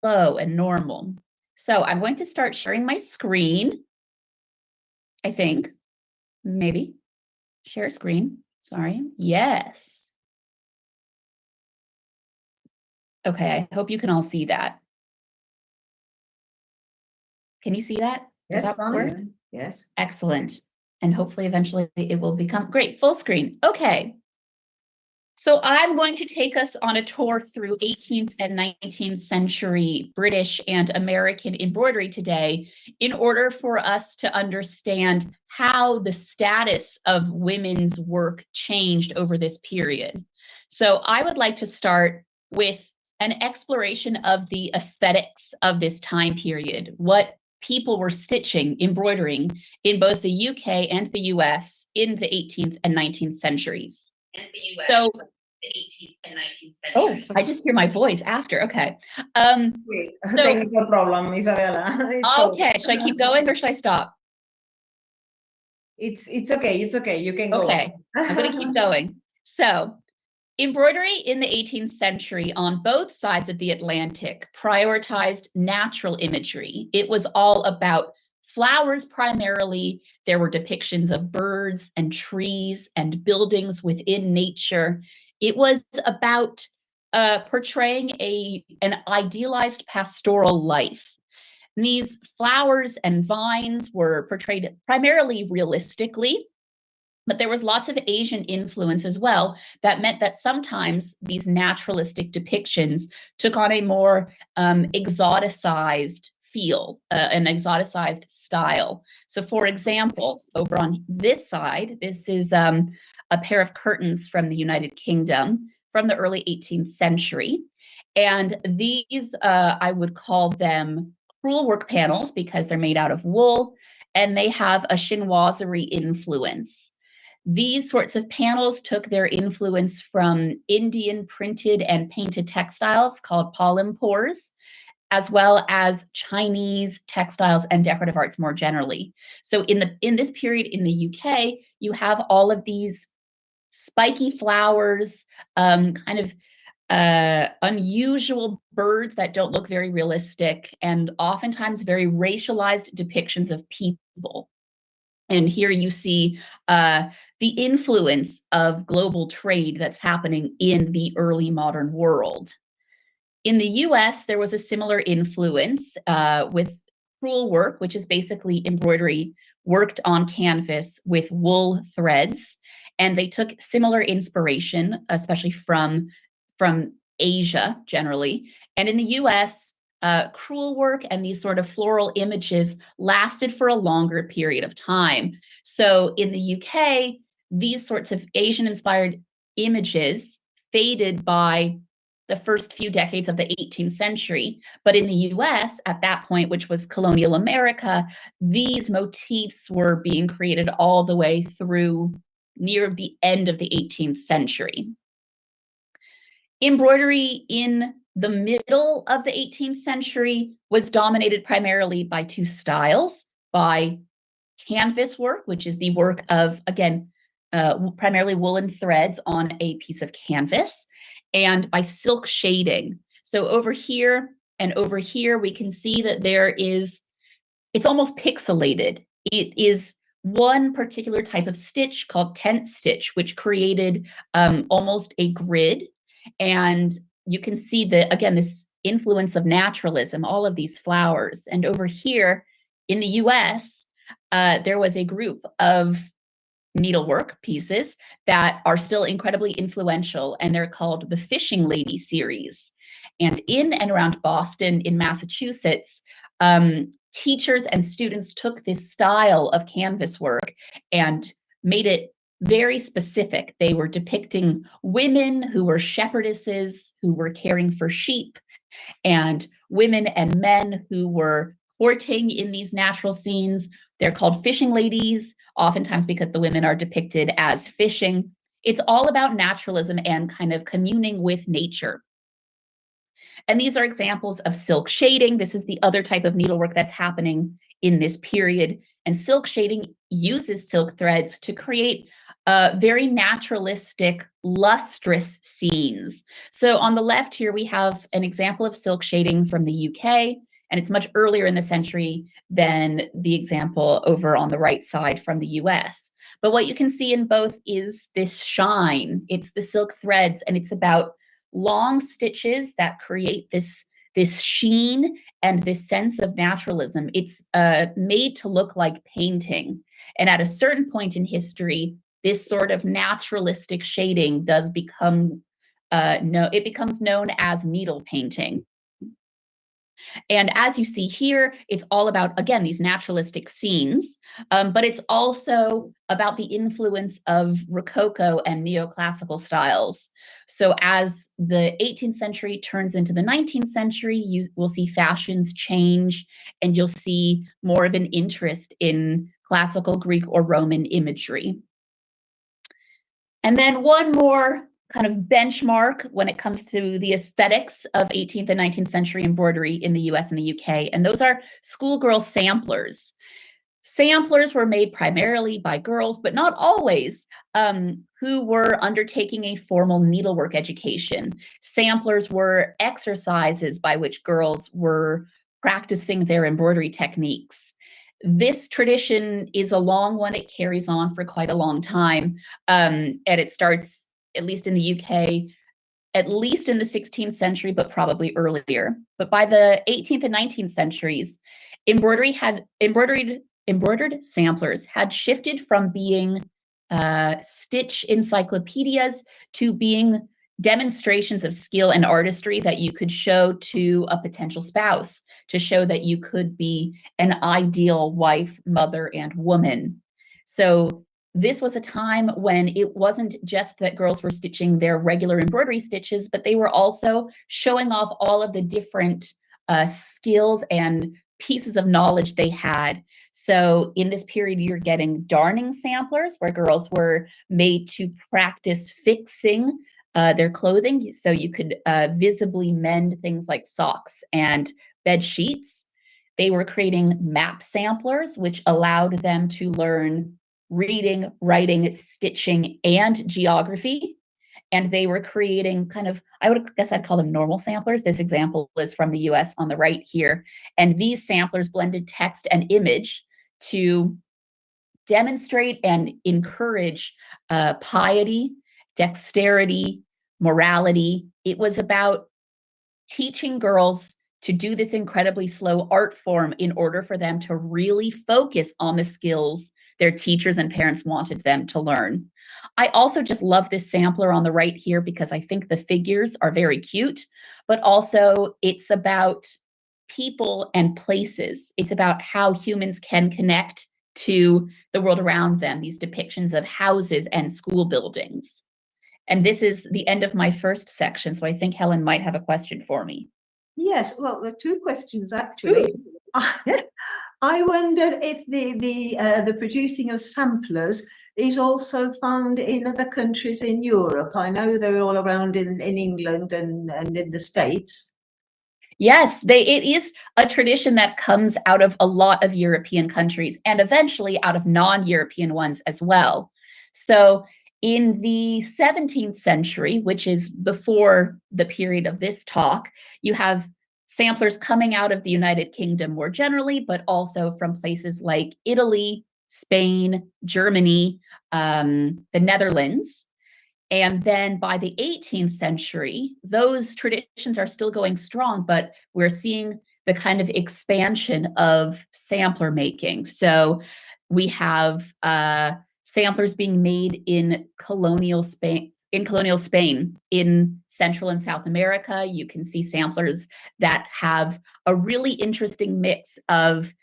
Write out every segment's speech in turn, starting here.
low and normal. So I'm going to start sharing my screen. I think, maybe. Share screen, sorry. Yes. Okay, I hope you can all see that. Can you see that? Yes, Does that work? Yes. Excellent. And hopefully eventually it will become great, full screen. Okay. So I'm going to take us on a tour through 18th and 19th century British and American embroidery today in order for us to understand how the status of women's work changed over this period. So I would like to start with an exploration of the aesthetics of this time period, what people were stitching, embroidering in both the UK and the US in the 18th and 19th centuries. So, the 18th and 19th century. Oh, I just hear my voice after. Okay. Technical problem, Isabella. Okay. Should I keep going or should I stop? It's okay. It's okay. You can go. Okay. I'm going to keep going. So, embroidery in the 18th century on both sides of the Atlantic prioritized natural imagery. It was all about flowers primarily. There were depictions of birds and trees and buildings within nature. It was about portraying an idealized pastoral life. And these flowers and vines were portrayed primarily realistically, but there was lots of Asian influence as well that meant that sometimes these naturalistic depictions took on a more exoticized feel, an exoticized style. So for example, over on this side, this is a pair of curtains from the United Kingdom from the early 18th century. And these, I would call them crewel work panels because they're made out of wool and they have a chinoiserie influence. These sorts of panels took their influence from Indian printed and painted textiles called polympores, as well as Chinese textiles and decorative arts more generally. So in this period in the UK, you have all of these spiky flowers, kind of unusual birds that don't look very realistic, and oftentimes very racialized depictions of people. And here you see the influence of global trade that's happening in the early modern world. In the US, there was a similar influence with crewel work, which is basically embroidery worked on canvas with wool threads. And they took similar inspiration, especially from Asia generally. And in the US, crewel work and these sort of floral images lasted for a longer period of time. So in the UK, these sorts of Asian-inspired images faded by the first few decades of the 18th century. But in the US, at that point, which was colonial America, these motifs were being created all the way through near the end of the 18th century. Embroidery in the middle of the 18th century was dominated primarily by two styles, by canvas work, which is the work of, again, primarily woolen threads on a piece of canvas, and by silk shading. So over here and over here, we can see that it's almost pixelated. It is one particular type of stitch called tent stitch, which created almost a grid. And you can see again, this influence of naturalism, all of these flowers. And over here in the US, there was a group of needlework pieces that are still incredibly influential, and they're called the Fishing Lady series. And in and around Boston, in Massachusetts, teachers and students took this style of canvas work and made it very specific. They were depicting women who were shepherdesses, who were caring for sheep, and women and men who were courting in these natural scenes. They're called fishing ladies, oftentimes because the women are depicted as fishing. It's all about naturalism and kind of communing with nature. And these are examples of silk shading. This is the other type of needlework that's happening in this period. And silk shading uses silk threads to create very naturalistic, lustrous scenes. So on the left here, we have an example of silk shading from the UK, and it's much earlier in the century than the example over on the right side from the US. But what you can see in both is this shine. It's the silk threads, and it's about long stitches that create this sheen and this sense of naturalism. It's made to look like painting. And at a certain point in history, this sort of naturalistic shading does become it becomes known as needle painting. And as you see here, it's all about, again, these naturalistic scenes, but it's also about the influence of Rococo and neoclassical styles. So as the 18th century turns into the 19th century, you will see fashions change, and you'll see more of an interest in classical Greek or Roman imagery. And then one more kind of benchmark when it comes to the aesthetics of 18th and 19th century embroidery in the US and the UK, and those are schoolgirl samplers. Samplers were made primarily by girls, but not always, who were undertaking a formal needlework education. Samplers were exercises by which girls were practicing their embroidery techniques. This tradition is a long one. It carries on for quite a long time, and it starts, at least in the UK, at least in the 16th century, but probably earlier. But by the 18th and 19th centuries, embroidered samplers had shifted from being stitch encyclopedias to being demonstrations of skill and artistry that you could show to a potential spouse, to show that you could be an ideal wife, mother, and woman. So this was a time when it wasn't just that girls were stitching their regular embroidery stitches, but they were also showing off all of the different skills and pieces of knowledge they had. So in this period, you're getting darning samplers, where girls were made to practice fixing their clothing. So you could visibly mend things like socks and bed sheets. They were creating map samplers, which allowed them to learn reading, writing, stitching, and geography. And they were creating kind of, I'd call them normal samplers. This example is from the US on the right here. And these samplers blended text and image to demonstrate and encourage piety, dexterity, morality. It was about teaching girls to do this incredibly slow art form in order for them to really focus on the skills their teachers and parents wanted them to learn. I also just love this sampler on the right here because I think the figures are very cute, but also it's about people and places. It's about how humans can connect to the world around them, these depictions of houses and school buildings. And this is the end of my first section, so I think Helen might have a question for me. Yes, well, there are two questions actually. I wonder if the producing of samplers is also found in other countries in Europe. I know they're all around in England and in the States. Yes, it is a tradition that comes out of a lot of European countries and eventually out of non-European ones as well. So in the 17th century, which is before the period of this talk, you have samplers coming out of the United Kingdom more generally, but also from places like Italy, Spain, Germany, the Netherlands. And then by the 18th century, those traditions are still going strong, but we're seeing the kind of expansion of sampler making. So we have samplers being made in colonial Spain. In Central and South America, you can see samplers that have a really interesting mix of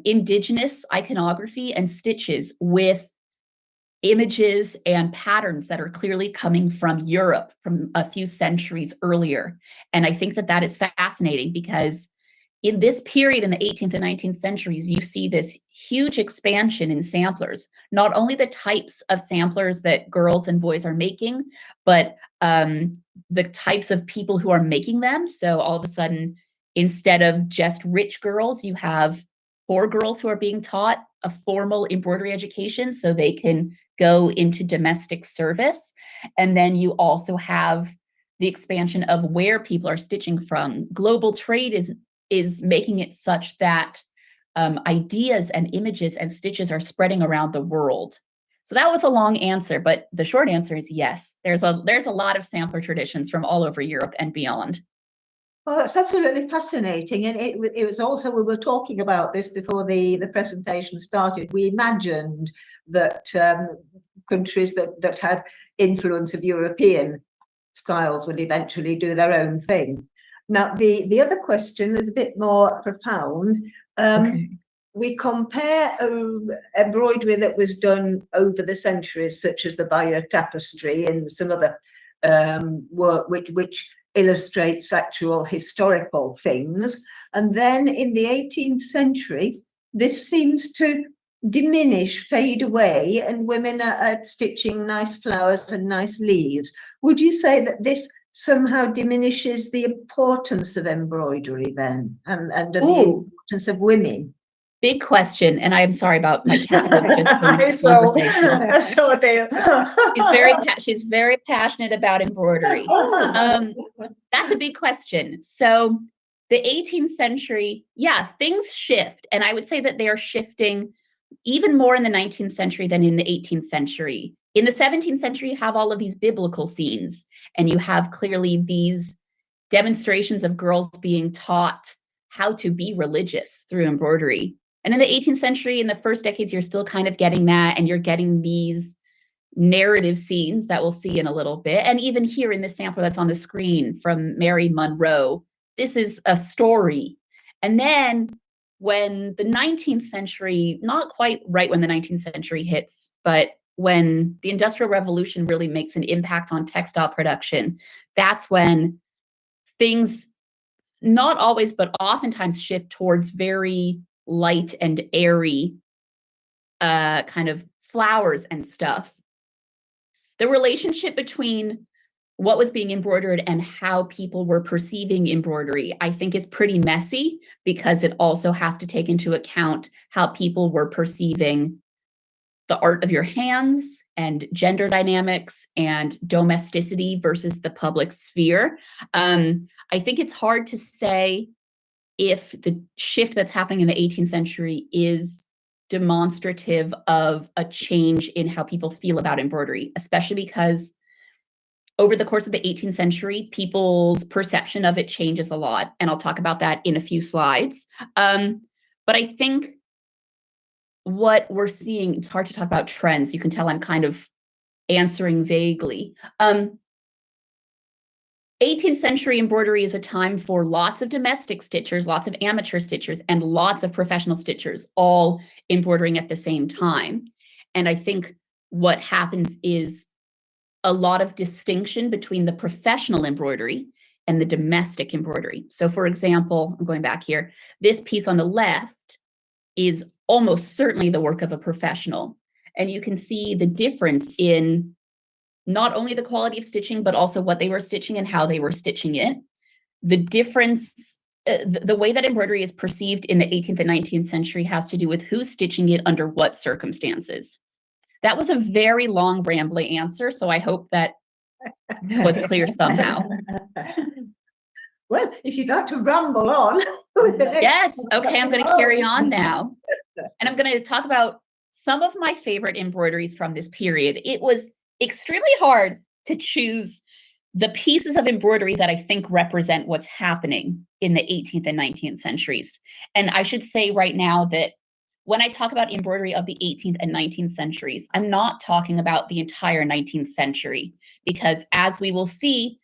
indigenous iconography and stitches with images and patterns that are clearly coming from Europe from a few centuries earlier. And I think that that is fascinating because in this period in the 18th and 19th centuries, you see this huge expansion in samplers, not only the types of samplers that girls and boys are making, but the types of people who are making them. So all of a sudden, instead of just rich girls, you have poor girls who are being taught a formal embroidery education so they can go into domestic service. And then you also have the expansion of where people are stitching from. Global trade is making it such that ideas and images and stitches are spreading around the world. So that was a long answer, but the short answer is yes. There's a lot of sampler traditions from all over Europe and beyond. Well, that's absolutely fascinating. And it was also, we were talking about this before the presentation started. We imagined that countries that had influence of European styles would eventually do their own thing. Now, the other question is a bit more profound. Okay. We compare embroidery that was done over the centuries, such as the Bayeux tapestry and some other work which illustrates actual historical things. And then in the 18th century, this seems to diminish, fade away, and women are stitching nice flowers and nice leaves. Would you say that this somehow diminishes the importance of embroidery then, and the importance of women? Big question, and I'm sorry about my cat. She's very passionate about embroidery. That's a big question. So the 18th century, yeah, things shift, and I would say that they are shifting even more in the 19th century than in the 18th century. In the 17th century, you have all of these biblical scenes, and you have clearly these demonstrations of girls being taught how to be religious through embroidery. And in the 18th century, in the first decades, you're still kind of getting that, and you're getting these narrative scenes that we'll see in a little bit. And even here in this sampler that's on the screen from Mary Monroe, this is a story. And then when the 19th century, not quite right when the 19th century hits, but when the Industrial Revolution really makes an impact on textile production, that's when things, not always, but oftentimes shift towards very light and airy kind of flowers and stuff. The relationship between what was being embroidered and how people were perceiving embroidery, I think, is pretty messy, because it also has to take into account how people were perceiving the art of your hands and gender dynamics and domesticity versus the public sphere. I think it's hard to say if the shift that's happening in the 18th century is demonstrative of a change in how people feel about embroidery, especially because over the course of the 18th century, people's perception of it changes a lot. And I'll talk about that in a few slides. But I think what we're seeing, it's hard to talk about trends. You can tell I'm kind of answering vaguely. 18th century embroidery is a time for lots of domestic stitchers, lots of amateur stitchers, and lots of professional stitchers, all embroidering at the same time. And I think what happens is a lot of distinction between the professional embroidery and the domestic embroidery. So for example, I'm going back here, this piece on the left is almost certainly the work of a professional. And you can see the difference in not only the quality of stitching, but also what they were stitching and how they were stitching it. The difference, the way that embroidery is perceived in the 18th and 19th century has to do with who's stitching it under what circumstances. That was a very long, rambly answer, so I hope that was clear somehow. Well, if you'd like to ramble on. Yes, okay, I'm going to carry on now. And I'm going to talk about some of my favorite embroideries from this period. It was extremely hard to choose the pieces of embroidery that I think represent what's happening in the 18th and 19th centuries. And I should say right now that when I talk about embroidery of the 18th and 19th centuries, I'm not talking about the entire 19th century, because as we will see,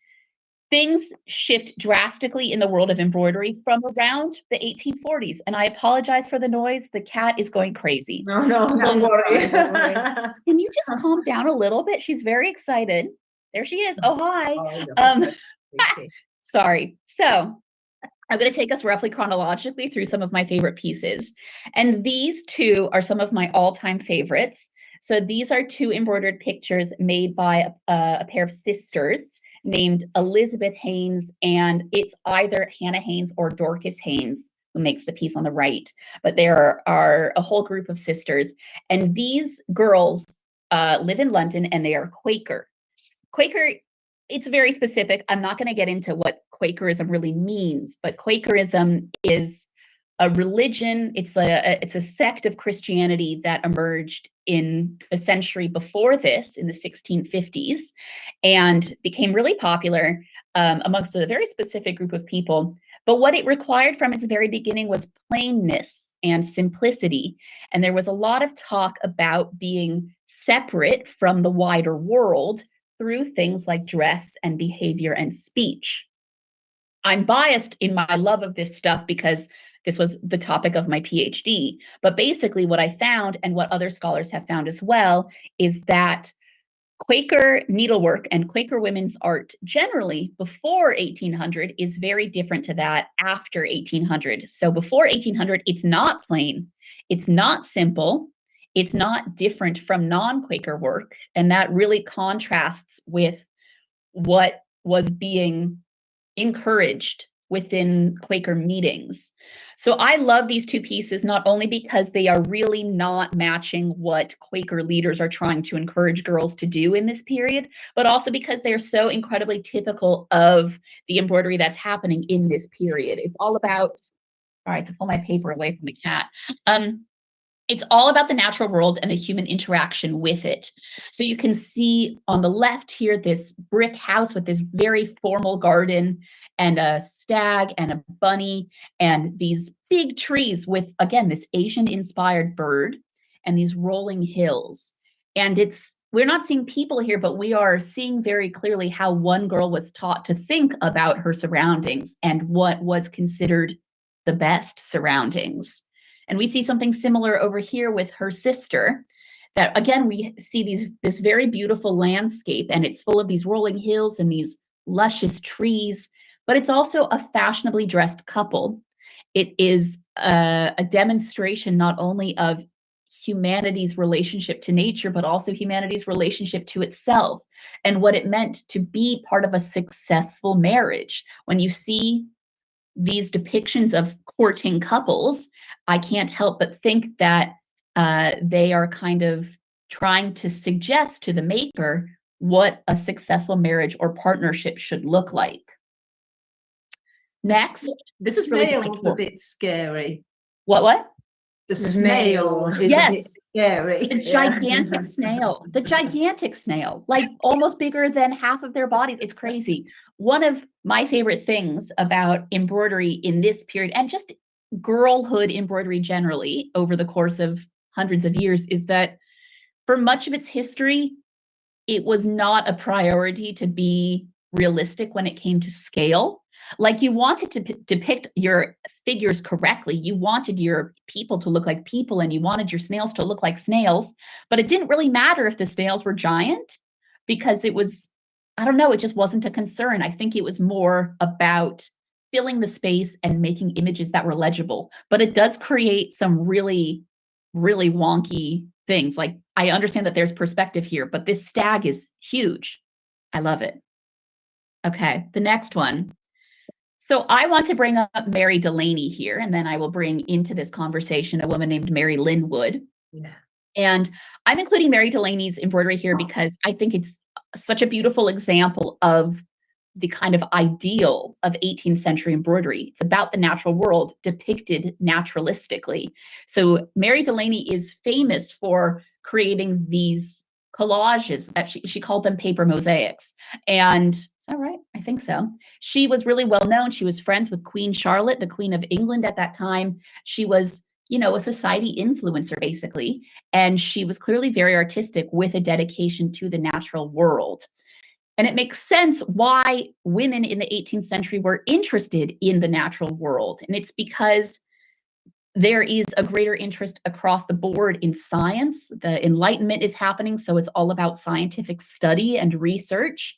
things shift drastically in the world of embroidery from around the 1840s. And I apologize for the noise. The cat is going crazy. No, don't worry. Can you just calm down a little bit? She's very excited. There she is. Oh, hi. Sorry. So I'm going to take us roughly chronologically through some of my favorite pieces. And these two are some of my all-time favorites. So these are two embroidered pictures made by a pair of sisters named Elizabeth Haynes, and it's either Hannah Haynes or Dorcas Haynes who makes the piece on the right. But there are a whole group of sisters, and these girls live in London, and they are Quaker. Quaker, it's very specific. I'm not going to get into what Quakerism really means, but Quakerism is a religion. It's a sect of Christianity that emerged in a century before this, in the 1650s, and became really popular amongst a very specific group of people. But what it required from its very beginning was plainness and simplicity. And there was a lot of talk about being separate from the wider world through things like dress and behavior and speech. I'm biased in my love of this stuff because this was the topic of my PhD. But basically what I found, and what other scholars have found as well, is that Quaker needlework and Quaker women's art generally before 1800 is very different to that after 1800. So before 1800, it's not plain, it's not simple, it's not different from non-Quaker work. And that really contrasts with what was being encouraged within Quaker meetings. So I love these two pieces, not only because they are really not matching what Quaker leaders are trying to encourage girls to do in this period, but also because they're so incredibly typical of the embroidery that's happening in this period. It's all about, all right, to pull my paper away from the cat. It's all about the natural world and the human interaction with it. So you can see on the left here, this brick house with this very formal garden and a stag and a bunny and these big trees with, again, this Asian-inspired bird and these rolling hills. And we're not seeing people here, but we are seeing very clearly how one girl was taught to think about her surroundings and what was considered the best surroundings. And we see something similar over here with her sister, that again, we see this very beautiful landscape, and it's full of these rolling hills and these luscious trees, but it's also a fashionably dressed couple. It is a demonstration not only of humanity's relationship to nature, but also humanity's relationship to itself and what it meant to be part of a successful marriage. When you see these depictions of courting couples, I can't help but think that they are kind of trying to suggest to the maker what a successful marriage or partnership should look like. Next, this is really a bit scary. What? The snail is a bit scary. The gigantic snail. The gigantic snail, like almost bigger than half of their bodies. It's crazy. One of my favorite things about embroidery in this period, and just girlhood embroidery generally over the course of hundreds of years, is that for much of its history, it was not a priority to be realistic when it came to scale. Like, you wanted to depict your figures correctly. You wanted your people to look like people, and you wanted your snails to look like snails, but it didn't really matter if the snails were giant, because it was, I don't know, it just wasn't a concern. I think it was more about filling the space and making images that were legible. But it does create some really, really wonky things. Like, I understand that there's perspective here, but this stag is huge. I love it. Okay, the next one. So I want to bring up Mary Delaney here, and then I will bring into this conversation a woman named Mary Linwood. Yeah. And I'm including Mary Delaney's embroidery here because I think it's such a beautiful example of the kind of ideal of 18th century embroidery. It's about the natural world depicted naturalistically. So Mary Delaney is famous for creating these collages that she called them paper mosaics. And is that right? I think so. She was really well known. She was friends with Queen Charlotte, the Queen of England at that time. She was, you know, a society influencer basically. And she was clearly very artistic with a dedication to the natural world. And it makes sense why women in the 18th century were interested in the natural world. And it's because there is a greater interest across the board in science. The Enlightenment is happening, so it's all about scientific study and research.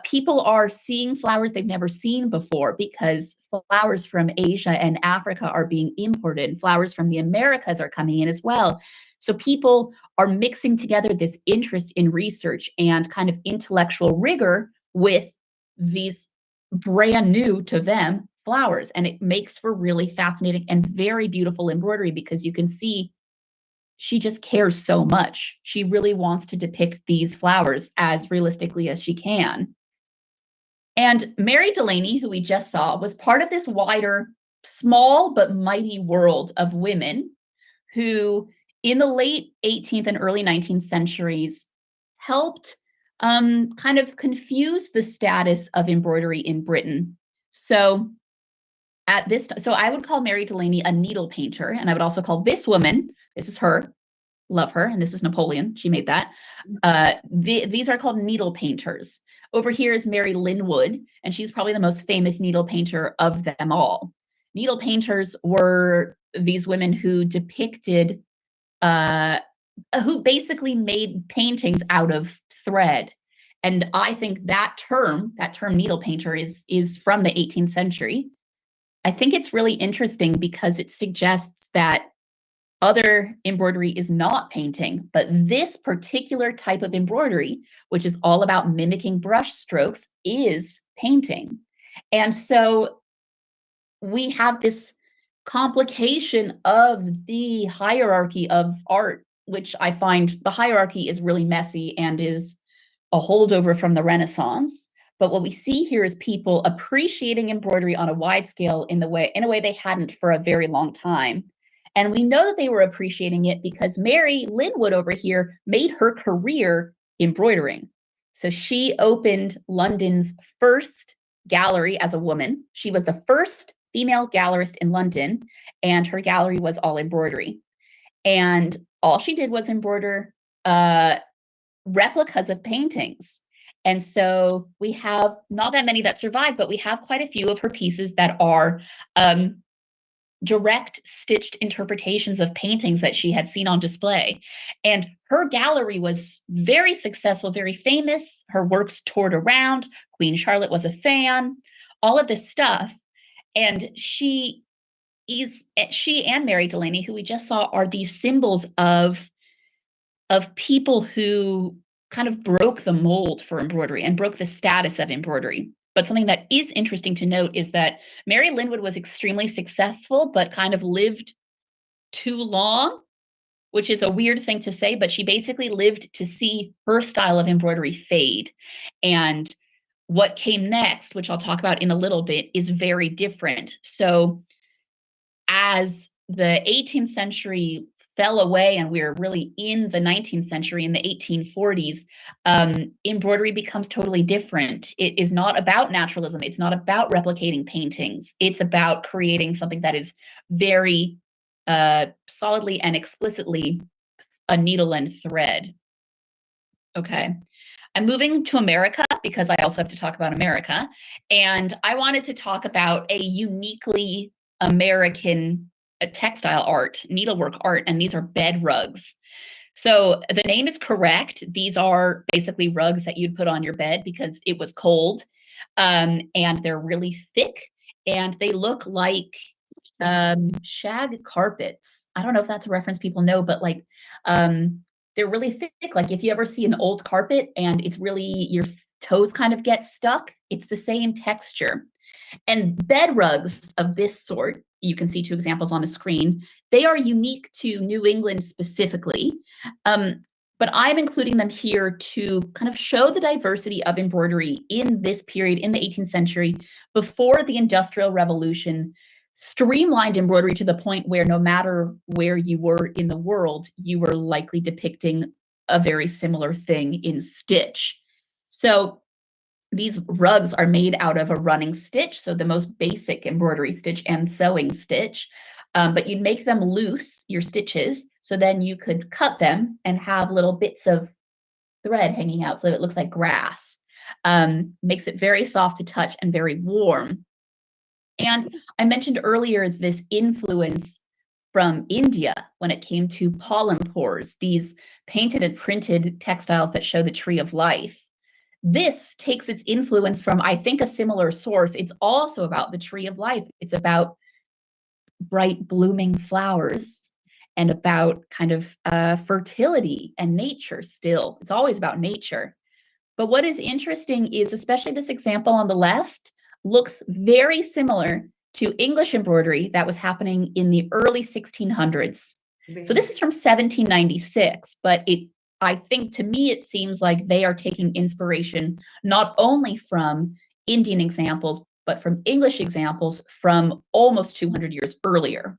People are seeing flowers they've never seen before because flowers from Asia and Africa are being imported. Flowers from the Americas are coming in as well. So people are mixing together this interest in research and kind of intellectual rigor with these brand new to them flowers. And it makes for really fascinating and very beautiful embroidery because you can see she just cares so much. She really wants to depict these flowers as realistically as she can. And Mary Delaney, who we just saw, was part of this wider, small but mighty world of women who, in the late 18th and early 19th centuries, helped kind of confuse the status of embroidery in Britain. So so I would call Mary Delaney a needle painter, and I would also call this woman, this is her, love her, and this is Napoleon, she made that. These are called needle painters. Over here is Mary Linwood, and she's probably the most famous needle painter of them all. Needle painters were these women who depicted, who basically made paintings out of thread. And I think that term needle painter is from the 18th century. I think it's really interesting because it suggests that other embroidery is not painting, but this particular type of embroidery, which is all about mimicking brush strokes, is painting. And so we have this complication of the hierarchy of art, which I find the hierarchy is really messy and is a holdover from the Renaissance. But what we see here is people appreciating embroidery on a wide scale in a way they hadn't for a very long time. And we know that they were appreciating it because Mary Linwood over here made her career embroidering. So she opened London's first gallery as a woman. She was the first female gallerist in London, and her gallery was all embroidery. And all she did was embroider replicas of paintings. And so we have not that many that survive, but we have quite a few of her pieces that are direct stitched interpretations of paintings that she had seen on display. And her gallery was very successful, very famous. Her works toured around. Queen Charlotte was a fan, all of this stuff. And she and Mary Delaney, who we just saw, are these symbols of people who kind of broke the mold for embroidery and broke the status of embroidery. But something that is interesting to note is that Mary Linwood was extremely successful, but kind of lived too long, which is a weird thing to say, but she basically lived to see her style of embroidery fade. And what came next, which I'll talk about in a little bit, is very different. So as the 18th century fell away and we're really in the 19th century, in the 1840s, embroidery becomes totally different. It is not about naturalism. It's not about replicating paintings. It's about creating something that is very solidly and explicitly a needle and thread. Okay. I'm moving to America because I also have to talk about America. And I wanted to talk about a uniquely American textile art, needlework art, and these are bed rugs. So the name is correct. These are basically rugs that you'd put on your bed because it was cold, and they're really thick, and they look like shag carpets. I don't know if that's a reference people know, but like they're really thick. Like if you ever see an old carpet and it's really, your toes kind of get stuck, it's the same texture. And bed rugs of this sort, you can see two examples on the screen, they are unique to New England specifically. But I'm including them here to kind of show the diversity of embroidery in this period in the 18th century before the Industrial Revolution streamlined embroidery to the point where no matter where you were in the world, you were likely depicting a very similar thing in stitch. So these rugs are made out of a running stitch, so the most basic embroidery stitch and sewing stitch, but you'd make them loose, your stitches, so then you could cut them and have little bits of thread hanging out so that it looks like grass. Makes it very soft to touch and very warm. And I mentioned earlier this influence from India when it came to palanpurs, these painted and printed textiles that show the tree of life. This takes its influence from, I think, a similar source. It's also about the tree of life. It's about bright blooming flowers and about kind of fertility and nature still. It's always about nature. But what is interesting is, especially this example on the left, looks very similar to English embroidery that was happening in the early 1600s. So this is from 1796, but I think to me, it seems like they are taking inspiration not only from Indian examples, but from English examples from almost 200 years earlier.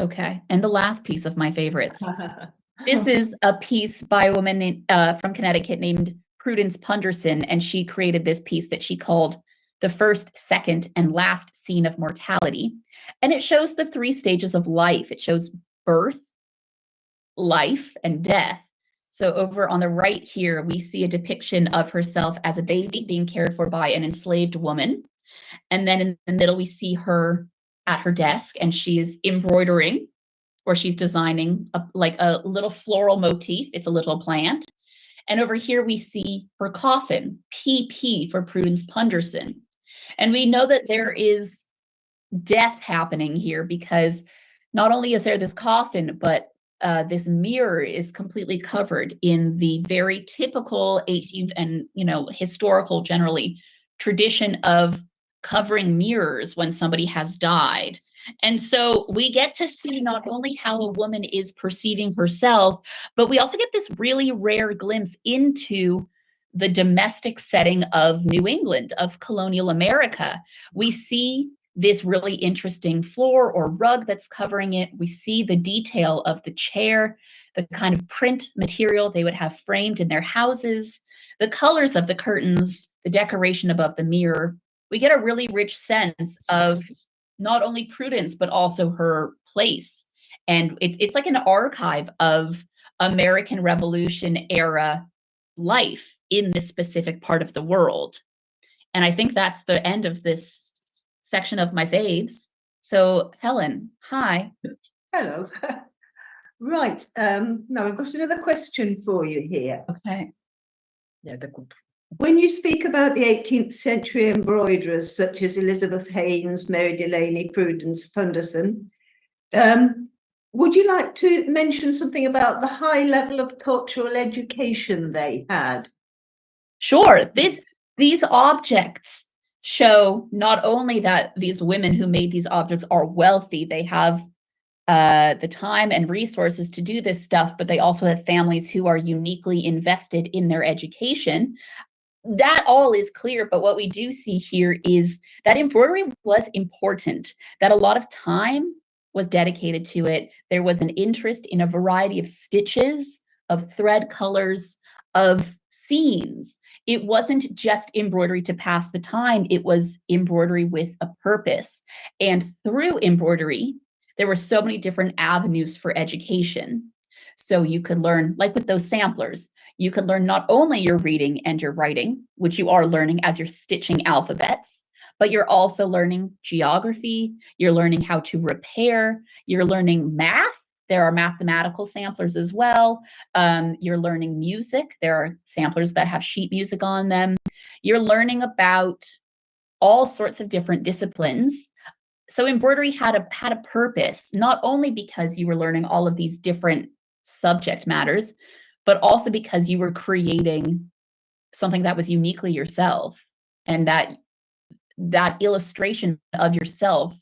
Okay, and the last piece of my favorites. This is a piece by a woman from Connecticut named Prudence Punderson, and she created this piece that she called The First, Second, and Last Scene of Mortality. And it shows the 3 stages of life. It shows birth, life, and death. So over on the right here, we see a depiction of herself as a baby being cared for by an enslaved woman. And then in the middle, we see her at her desk, and she is embroidering, or she's designing like a little floral motif. It's a little plant. And over here, we see her coffin, PP for Prudence Punderson. And we know that there is death happening here because not only is there this coffin, but this mirror is completely covered in the very typical 18th and, historical generally tradition of covering mirrors when somebody has died. And so we get to see not only how a woman is perceiving herself, but we also get this really rare glimpse into the domestic setting of New England, of colonial America. We see this really interesting floor or rug that's covering it. We see the detail of the chair, the kind of print material they would have framed in their houses, the colors of the curtains, the decoration above the mirror. We get a really rich sense of not only Prudence, but also her place. And it's like an archive of American Revolution era life in this specific part of the world. And I think that's the end of this section of my faves. So Helen, hi. Hello. Right. Now I've got another question for you here. Okay. Yeah, when you speak about the 18th century embroiderers such as Elizabeth Haynes, Mary Delaney, Prudence Punderson, would you like to mention something about the high level of cultural education they had? Sure. These objects show not only that these women who made these objects are wealthy, they have the time and resources to do this stuff, but they also have families who are uniquely invested in their education. That all is clear, but what we do see here is that embroidery was important, that a lot of time was dedicated to it. There was an interest in a variety of stitches, of thread colors, of scenes. It wasn't just embroidery to pass the time, it was embroidery with a purpose. And through embroidery, there were so many different avenues for education. So you could learn, like with those samplers, you could learn not only your reading and your writing, which you are learning as you're stitching alphabets, but you're also learning geography, you're learning how to repair, you're learning math. There are mathematical samplers as well. You're learning music. There are samplers that have sheet music on them. You're learning about all sorts of different disciplines. So embroidery had a purpose, not only because you were learning all of these different subject matters, but also because you were creating something that was uniquely yourself, and that illustration of yourself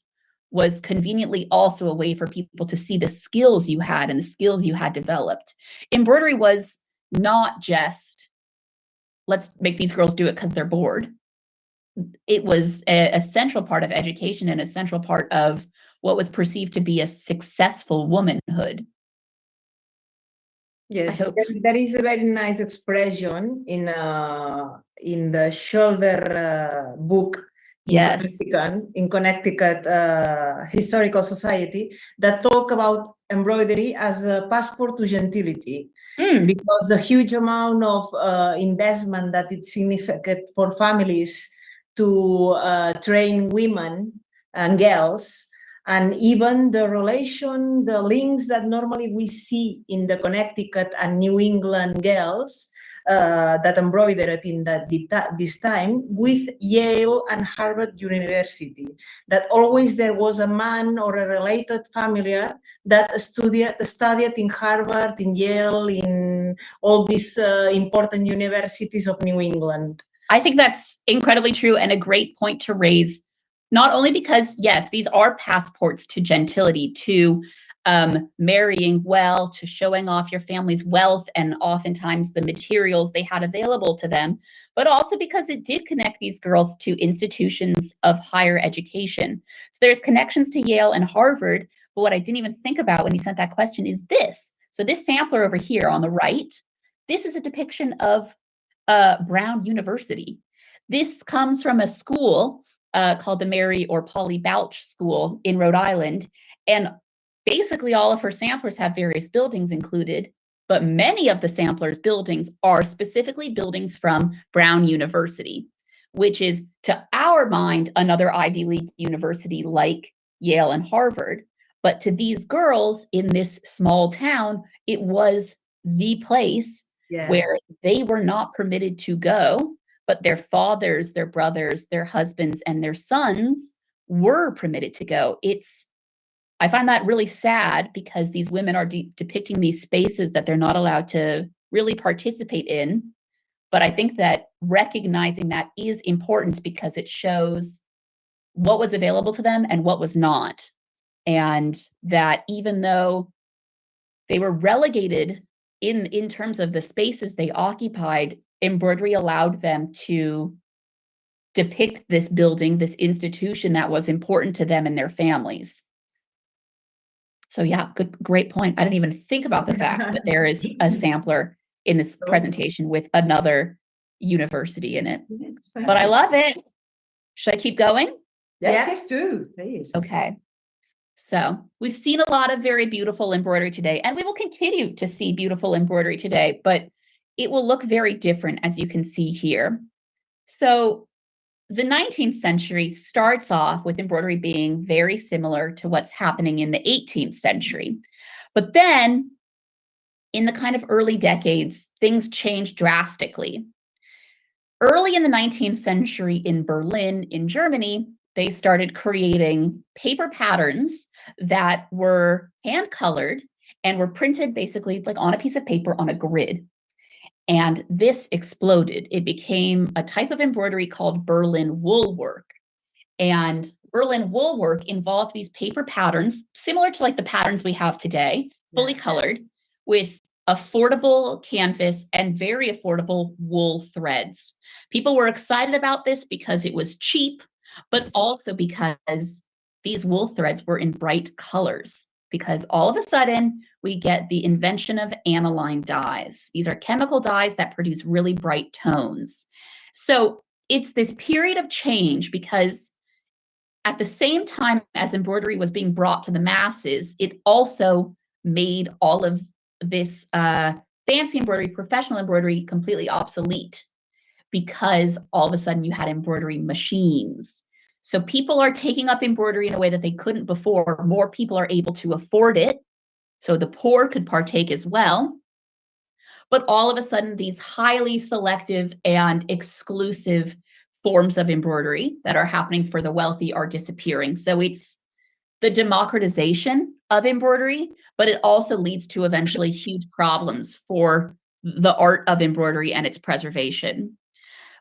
was conveniently also a way for people to see the skills you had and the skills you had developed. Embroidery was not just, let's make these girls do it because they're bored. It was a central part of education and a central part of what was perceived to be a successful womanhood. Yes, there is a very nice expression in the Shulver book in Connecticut Historical Society that talk about embroidery as a passport to gentility, because the huge amount of investment that it's significant for families to train women and girls, and even the relation, the links that normally we see in the Connecticut and New England girls that embroidered in this time with Yale and Harvard University, that always there was a man or a related family that studied in Harvard, in Yale, in all these important universities of New England. I think that's incredibly true and a great point to raise, not only because, yes, these are passports to gentility, to marrying well, to showing off your family's wealth and oftentimes the materials they had available to them, but also because it did connect these girls to institutions of higher education. So there's connections to Yale and Harvard, but what I didn't even think about when you sent that question is this. So this sampler over here on the right, this is a depiction of Brown University. This comes from a school called the Mary or Polly Balch School in Rhode Island. And basically all of her samplers have various buildings included, but many of the samplers' buildings are specifically buildings from Brown University, which is, to our mind, another Ivy League university like Yale and Harvard. But to these girls in this small town, it was the place where they were not permitted to go, but their fathers, their brothers, their husbands, and their sons were permitted to go. I find that really sad because these women are depicting these spaces that they're not allowed to really participate in. But I think that recognizing that is important because it shows what was available to them and what was not. And that even though they were relegated in terms of the spaces they occupied, embroidery allowed them to depict this building, this institution that was important to them and their families. So yeah, great point. I didn't even think about the fact that there is a sampler in this presentation with another university in it. But I love it. Should I keep going? Yes, do, please. Okay. So we've seen a lot of very beautiful embroidery today, and we will continue to see beautiful embroidery today, but it will look very different, as you can see here. So the 19th century starts off with embroidery being very similar to what's happening in the 18th century. But then in the kind of early decades, things changed drastically. Early in the 19th century in Berlin, in Germany, they started creating paper patterns that were hand-colored and were printed basically like on a piece of paper on a grid. And this exploded. It became a type of embroidery called Berlin wool work. And Berlin wool work involved these paper patterns, similar to like the patterns we have today, fully colored, with affordable canvas and very affordable wool threads. People were excited about this because it was cheap, but also because these wool threads were in bright colors. Because all of a sudden, we get the invention of aniline dyes. These are chemical dyes that produce really bright tones. So it's this period of change because at the same time as embroidery was being brought to the masses, it also made all of this fancy embroidery, professional embroidery, completely obsolete because all of a sudden you had embroidery machines. So people are taking up embroidery in a way that they couldn't before. More people are able to afford it, so the poor could partake as well. But all of a sudden, these highly selective and exclusive forms of embroidery that are happening for the wealthy are disappearing. So it's the democratization of embroidery, but it also leads to eventually huge problems for the art of embroidery and its preservation.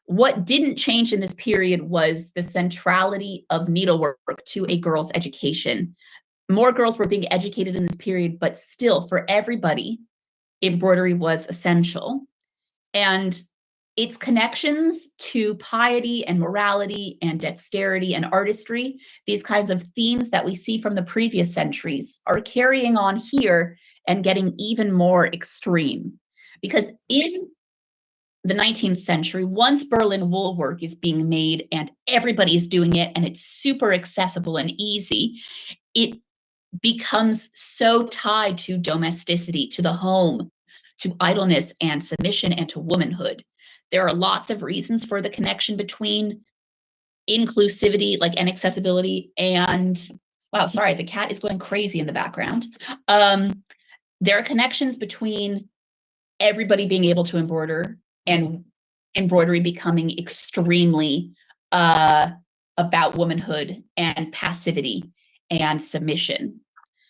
What didn't change in this period was the centrality of needlework to a girl's education. More girls were being educated in this period, but still, for everybody, embroidery was essential. And its connections to piety and morality and dexterity and artistry, these kinds of themes that we see from the previous centuries, are carrying on here and getting even more extreme. Because in the 19th century, once Berlin wool work is being made and everybody's doing it and it's super accessible and easy, it becomes so tied to domesticity, to the home, to idleness and submission and to womanhood. There are lots of reasons for the connection between inclusivity, like, and accessibility and, wow, sorry, the cat is going crazy in the background. There are connections between everybody being able to embroider and embroidery becoming extremely about womanhood and passivity and submission.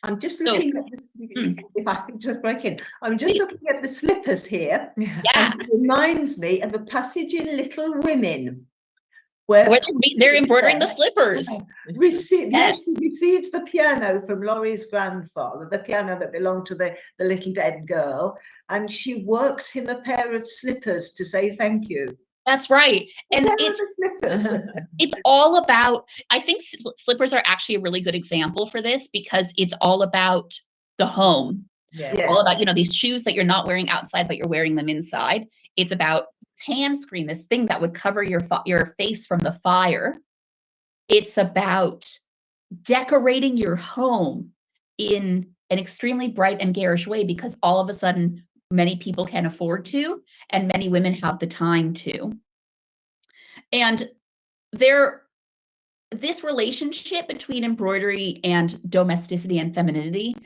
I'm just looking at this, if I can just break in, I'm just looking at the slippers here. Yeah. And it reminds me of a passage in Little Women where they're embroidering the slippers. Yes, he receives the piano from Laurie's grandfather, the piano that belonged to the little dead girl, and she works him a pair of slippers to say thank you. That's right. And it's all about, I think slippers are actually a really good example for this, because it's all about the home. Yes. All about, you know, these shoes that you're not wearing outside, but you're wearing them inside. It's about hand screen, this thing that would cover your face from the fire. It's about decorating your home in an extremely bright and garish way, because all of a sudden many people can afford to, and many women have the time to. And this relationship between embroidery and domesticity and femininity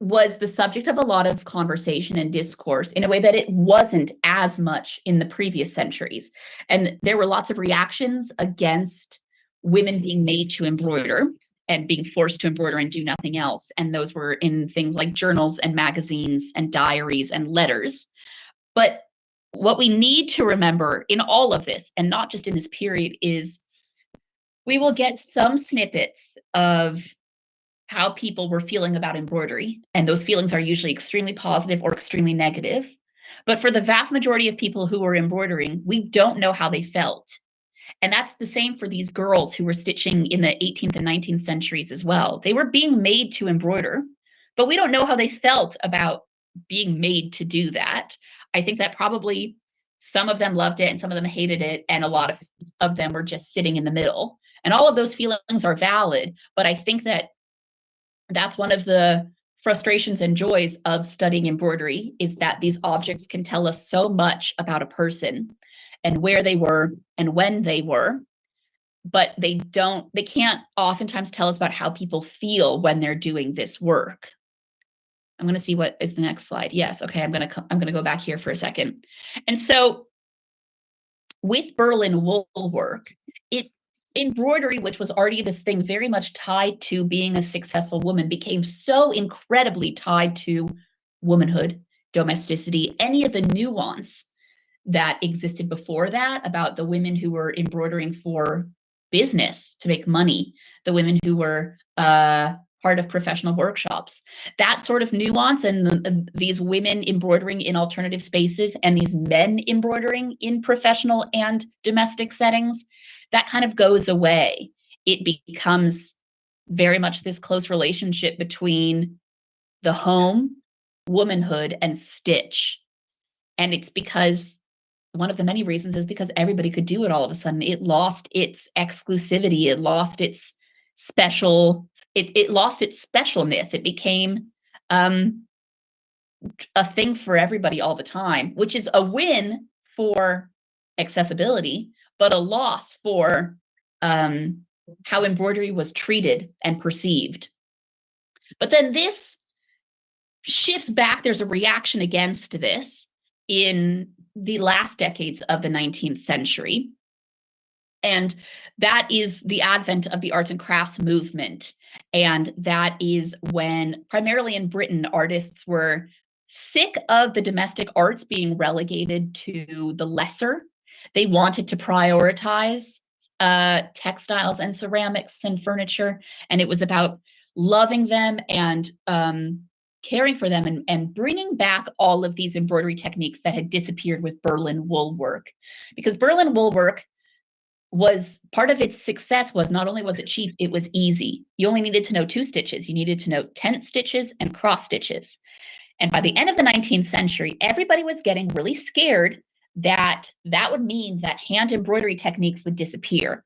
was the subject of a lot of conversation and discourse in a way that it wasn't as much in the previous centuries. And there were lots of reactions against women being made to embroider and being forced to embroider and do nothing else. And those were in things like journals and magazines and diaries and letters. But what we need to remember in all of this, and not just in this period, is we will get some snippets of how people were feeling about embroidery. And those feelings are usually extremely positive or extremely negative. But for the vast majority of people who were embroidering, we don't know how they felt. And that's the same for these girls who were stitching in the 18th and 19th centuries as well. They were being made to embroider, but we don't know how they felt about being made to do that. I think that probably some of them loved it and some of them hated it, and a lot of them were just sitting in the middle. And all of those feelings are valid, but I think that that's one of the frustrations and joys of studying embroidery, is that these objects can tell us so much about a person and where they were and when they were, but they can't oftentimes tell us about how people feel when they're doing this work. I'm going to see what is the next slide. Yes. Okay. I'm going to go back here for a second. And so with Berlin wool work, embroidery, which was already this thing very much tied to being a successful woman, became so incredibly tied to womanhood, domesticity, any of the nuance that existed before that about the women who were embroidering for business to make money, the women who were part of professional workshops. That sort of nuance, and these women embroidering in alternative spaces and these men embroidering in professional and domestic settings, that kind of goes away. It becomes very much this close relationship between the home, womanhood, and stitch. And it's because one of the many reasons is because everybody could do it all of a sudden. It lost its exclusivity. It lost its it lost its specialness. It became a thing for everybody all the time, which is a win for accessibility, but a loss for how embroidery was treated and perceived. But then this shifts back. There's a reaction against this in the last decades of the 19th century. And that is the advent of the arts and crafts movement. And that is when, primarily in Britain, artists were sick of the domestic arts being relegated to the lesser. They wanted to prioritize textiles and ceramics and furniture. And it was about loving them and caring for them and bringing back all of these embroidery techniques that had disappeared with Berlin wool work. Because Berlin wool work was, part of its success was not only was it cheap, it was easy. You only needed to know 2 stitches. You needed to know tent stitches and cross stitches. And by the end of the 19th century, everybody was getting really scared that that would mean that hand embroidery techniques would disappear.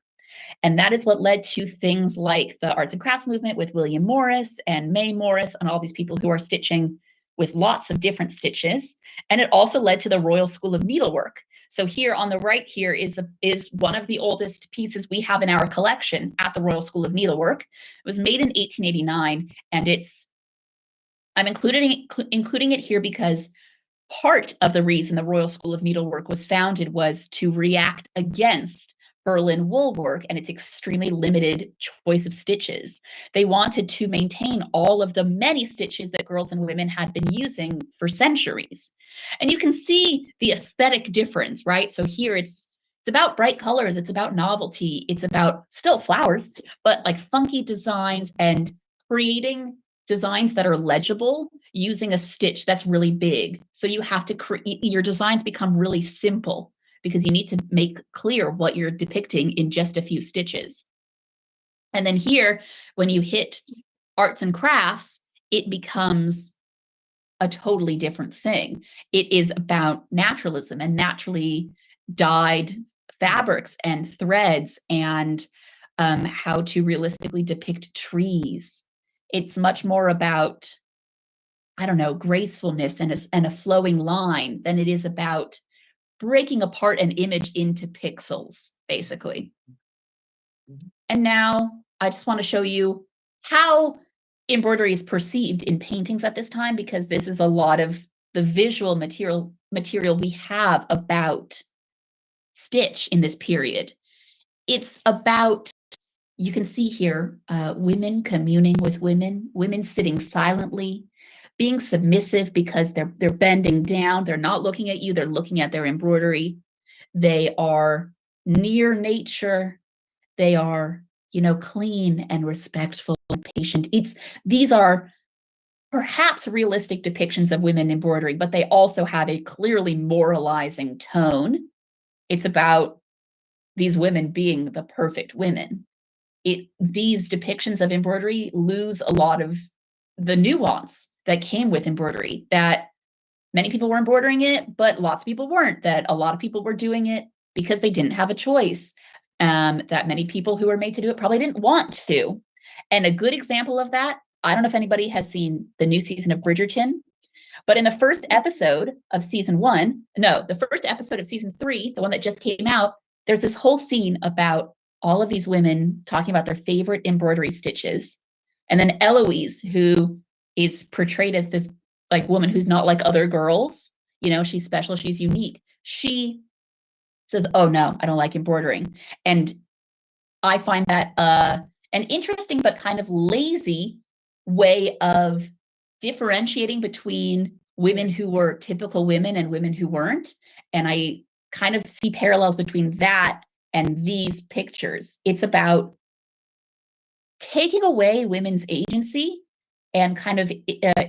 And that is what led to things like the arts and crafts movement with William Morris and May Morris and all these people who are stitching with lots of different stitches. And it also led to the Royal School of Needlework. So here on the right here is one of the oldest pieces we have in our collection at the Royal School of Needlework. It was made in 1889, and I'm including it here because part of the reason the Royal School of Needlework was founded was to react against Berlin wool work and its extremely limited choice of stitches. They wanted to maintain all of the many stitches that girls and women had been using for centuries. And you can see the aesthetic difference, right? So here It's about bright colors. It's about novelty. It's about still flowers, but like funky designs and creating designs that are legible using a stitch that's really big. So you have to create, your designs become really simple because you need to make clear what you're depicting in just a few stitches. And then here, when you hit arts and crafts, it becomes a totally different thing. It is about naturalism and naturally dyed fabrics and threads and how to realistically depict trees. It's much more about, I don't know, gracefulness and a flowing line than it is about breaking apart an image into pixels, basically. And now I just want to show you how embroidery is perceived in paintings at this time, because this is a lot of the visual material we have about stitch in this period. It's about, you can see here, women communing with women, women sitting silently, being submissive because they're bending down, they're not looking at you, they're looking at their embroidery. They are near nature. They are, you know, clean and respectful and patient. These are perhaps realistic depictions of women embroidering, but they also have a clearly moralizing tone. It's about these women being the perfect women. These depictions of embroidery lose a lot of the nuance that came with embroidery, that many people were embroidering it, but lots of people weren't, that a lot of people were doing it because they didn't have a choice, that many people who were made to do it probably didn't want to. And a good example of that, I don't know if anybody has seen the new season of Bridgerton, but in the first episode of season 1, no, the first episode of season 3, the one that just came out, there's this whole scene about all of these women talking about their favorite embroidery stitches. And then Eloise, who is portrayed as this like woman who's not like other girls, you know, she's special, she's unique. She says, "Oh no, I don't like embroidering." And I find that an interesting but kind of lazy way of differentiating between women who were typical women and women who weren't. And I kind of see parallels between that and these pictures. It's about taking away women's agency and kind of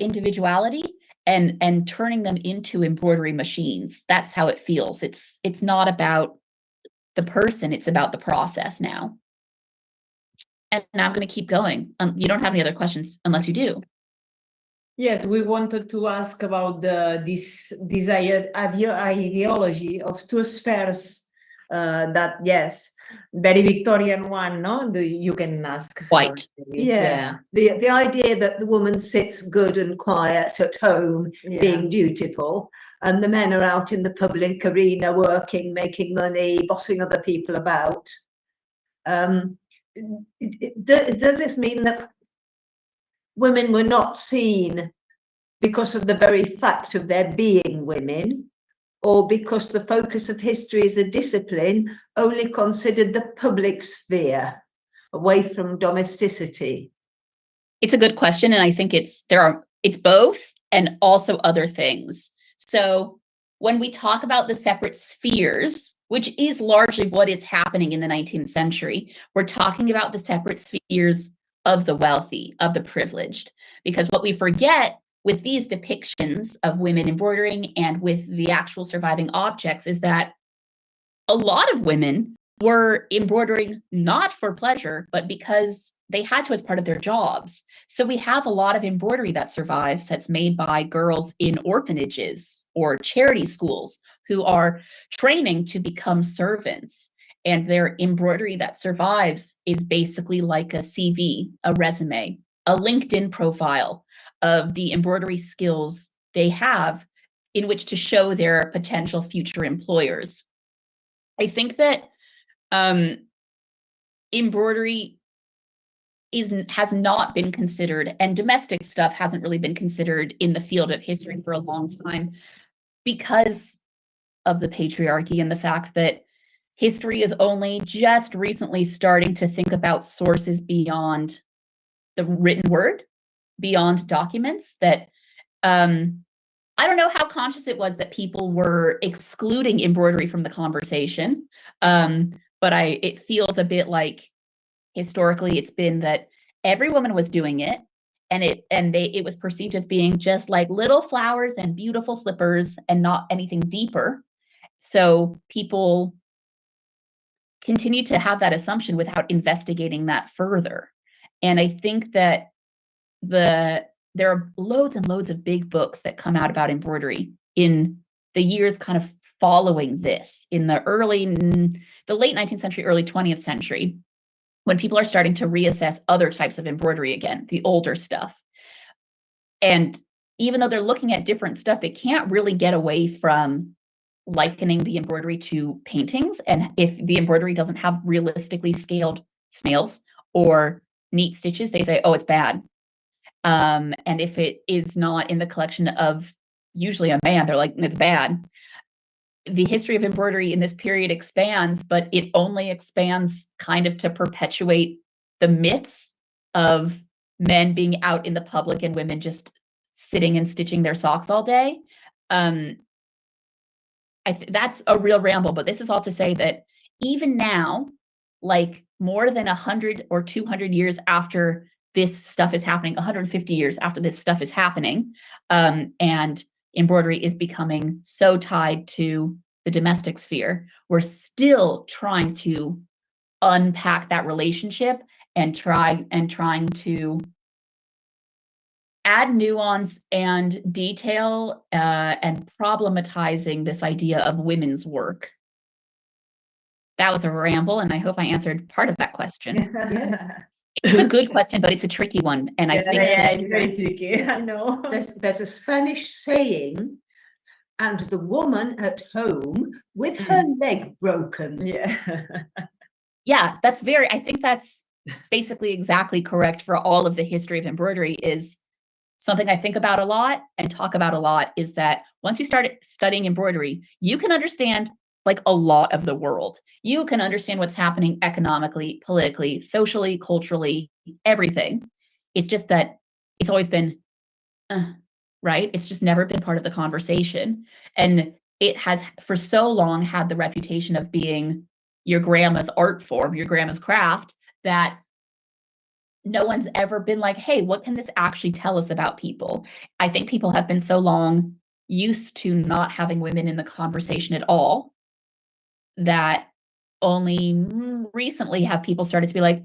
individuality and turning them into embroidery machines. That's how it feels. It's not about the person, it's about the process now. And now I'm going to keep going. You don't have any other questions unless you do. Yes, we wanted to ask about this ideology of two spheres. That yes, very Victorian one. No, you can ask. Quite. Yeah. The idea that the woman sits good and quiet at home, being dutiful, and the men are out in the public arena working, making money, bossing other people about. Does this mean that women were not seen because of the very fact of their being women, or because the focus of history as a discipline only considered the public sphere away from domesticity? It's a good question, and I think it's both and also other things. So when we talk about the separate spheres, which is largely what is happening in the 19th century, we're talking about the separate spheres of the wealthy, of the privileged, because what we forget with these depictions of women embroidering and with the actual surviving objects is that a lot of women were embroidering not for pleasure, but because they had to as part of their jobs. So we have a lot of embroidery that survives that's made by girls in orphanages or charity schools who are training to become servants. And their embroidery that survives is basically like a CV, a resume, a LinkedIn profile of the embroidery skills they have in which to show their potential future employers. I think that embroidery has not been considered, and domestic stuff hasn't really been considered in the field of history for a long time because of the patriarchy and the fact that history is only just recently starting to think about sources beyond the written word, beyond documents, that I don't know how conscious it was that people were excluding embroidery from the conversation, but it feels a bit like historically it's been that every woman was doing it, and it was perceived as being just like little flowers and beautiful slippers and not anything deeper. So people continue to have that assumption without investigating that further. And I think that there are loads and loads of big books that come out about embroidery in the years kind of following this, in the late 19th century, early 20th century, when people are starting to reassess other types of embroidery again, the older stuff. And even though they're looking at different stuff, they can't really get away from likening the embroidery to paintings. And if the embroidery doesn't have realistically scaled snails or neat stitches, they say, oh, it's bad. And if it is not in the collection of usually a man, they're like, it's bad. The history of embroidery in this period expands, but it only expands kind of to perpetuate the myths of men being out in the public and women just sitting and stitching their socks all day. That's a real ramble, but this is all to say that even now, like more than 100 or 200 years after this stuff is happening, 150 years after this stuff is happening, and embroidery is becoming so tied to the domestic sphere, we're still trying to unpack that relationship and trying to add nuance and detail, and problematizing this idea of women's work. That was a ramble, and I hope I answered part of that question. Yes. It's a good question, but it's a tricky one. And I think it's very tricky. I know. There's a Spanish saying, and the woman at home with her leg broken. Yeah, I think that's basically exactly correct for all of the history of embroidery. Is something I think about a lot and talk about a lot, is that once you start studying embroidery, you can understand like a lot of the world. You can understand what's happening economically, politically, socially, culturally, everything. It's just that it's always been, right? It's just never been part of the conversation. And it has for so long had the reputation of being your grandma's art form, your grandma's craft, that no one's ever been like, hey, what can this actually tell us about people? I think people have been so long used to not having women in the conversation at all that only recently have people started to be like,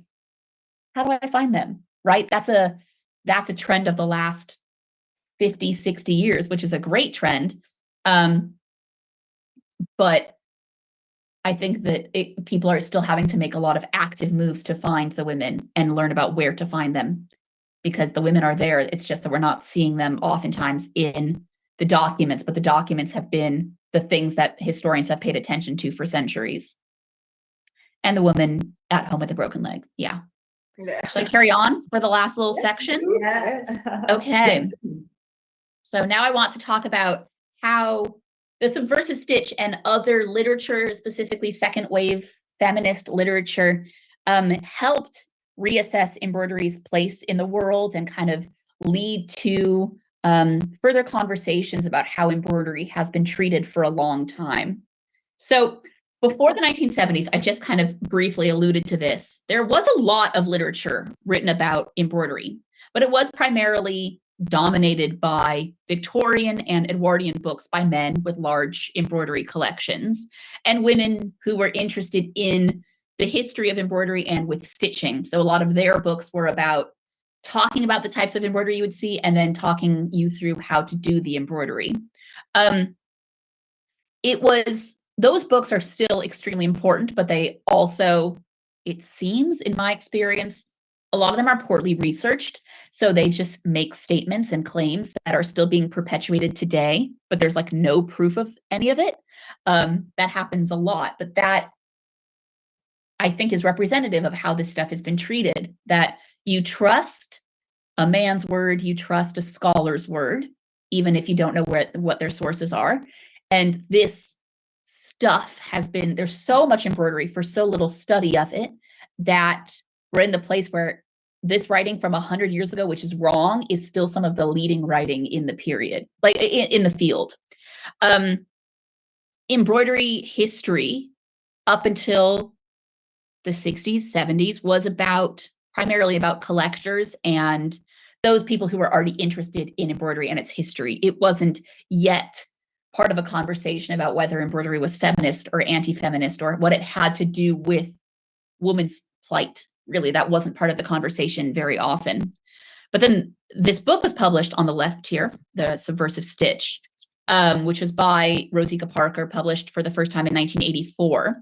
how do I find them? Right? That's a trend of the last 50, 60 years, which is a great trend. But I think that people are still having to make a lot of active moves to find the women and learn about where to find them, because the women are there. It's just that we're not seeing them oftentimes in the documents, but the documents have been the things that historians have paid attention to for centuries. And the woman at home with a broken leg. Yeah. Should I carry on for the last little section? Yes. Okay. So now I want to talk about how the subversive stitch and other literature, specifically second wave feminist literature, helped reassess embroidery's place in the world and kind of lead to further conversations about how embroidery has been treated for a long time. So before the 1970s, I just kind of briefly alluded to this. There was a lot of literature written about embroidery, but it was primarily dominated by Victorian and Edwardian books by men with large embroidery collections, and women who were interested in the history of embroidery and with stitching. So a lot of their books were about talking about the types of embroidery you would see and then talking you through how to do the embroidery. Those books are still extremely important, but they also, it seems, in my experience, a lot of them are poorly researched. So they just make statements and claims that are still being perpetuated today, but there's like no proof of any of it. That happens a lot, but that I think is representative of how this stuff has been treated, that you trust a man's word, you trust a scholar's word, even if you don't know what their sources are. And this stuff there's so much embroidery for so little study of it, that we're in the place where this writing from 100 years ago, which is wrong, is still some of the leading writing in the period, like in the field. Embroidery history up until the 60s, 70s was primarily about collectors and those people who were already interested in embroidery and its history. It wasn't yet part of a conversation about whether embroidery was feminist or anti-feminist or what it had to do with women's plight. Really, that wasn't part of the conversation very often. But then this book was published on the left here, The Subversive Stitch, which was by Rosika Parker, published for the first time in 1984.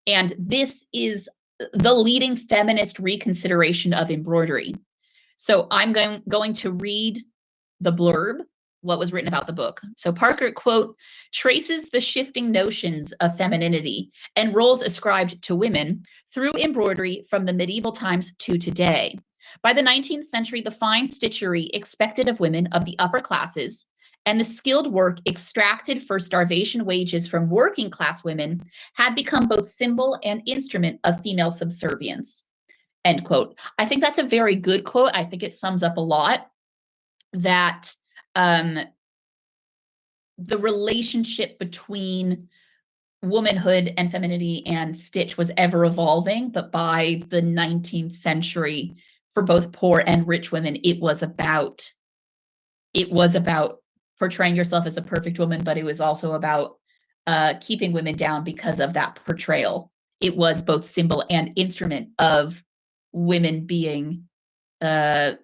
And this is the leading feminist reconsideration of embroidery. So I'm going to read the blurb, what was written about the book. So Parker, quote, traces the shifting notions of femininity and roles ascribed to women through embroidery from the medieval times to today. By the 19th century, the fine stitchery expected of women of the upper classes and the skilled work extracted for starvation wages from working class women had become both symbol and instrument of female subservience. End quote. I think that's a very good quote. I think it sums up a lot that the relationship between womanhood and femininity and stitch was ever evolving, but by the 19th century, for both poor and rich women, it was about portraying yourself as a perfect woman, but it was also about keeping women down because of that portrayal. It was both symbol and instrument of women being the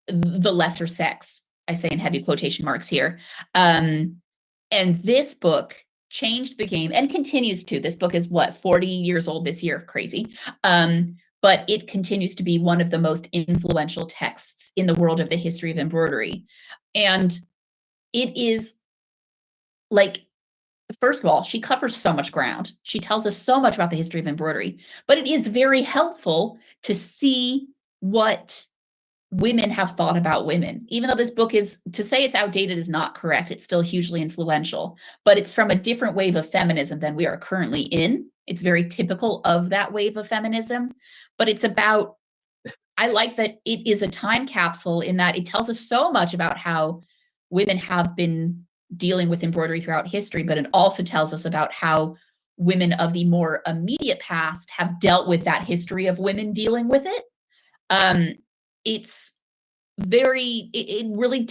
lesser sex. I say in heavy quotation marks here. And this book changed the game and continues to. This book is 40 years old this year, crazy. But it continues to be one of the most influential texts in the world of the history of embroidery. And it is like, first of all, she covers so much ground. She tells us so much about the history of embroidery, but it is very helpful to see what women have thought about women. Even though this book is, to say it's outdated is not correct, it's still hugely influential, but it's from a different wave of feminism than we are currently in. It's very typical of that wave of feminism, but it's about, I like that it is a time capsule in that it tells us so much about how women have been dealing with embroidery throughout history, but it also tells us about how women of the more immediate past have dealt with that history of women dealing with it. It's it really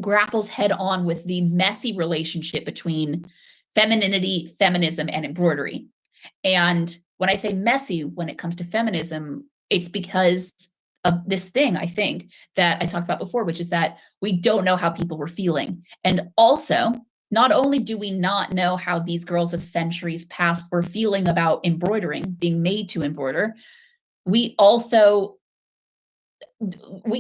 grapples head on with the messy relationship between femininity, feminism, and embroidery. And when I say messy, when it comes to feminism, it's because of this thing, I think, that I talked about before, which is that we don't know how people were feeling. And also, not only do we not know how these girls of centuries past were feeling about embroidering, being made to embroider, we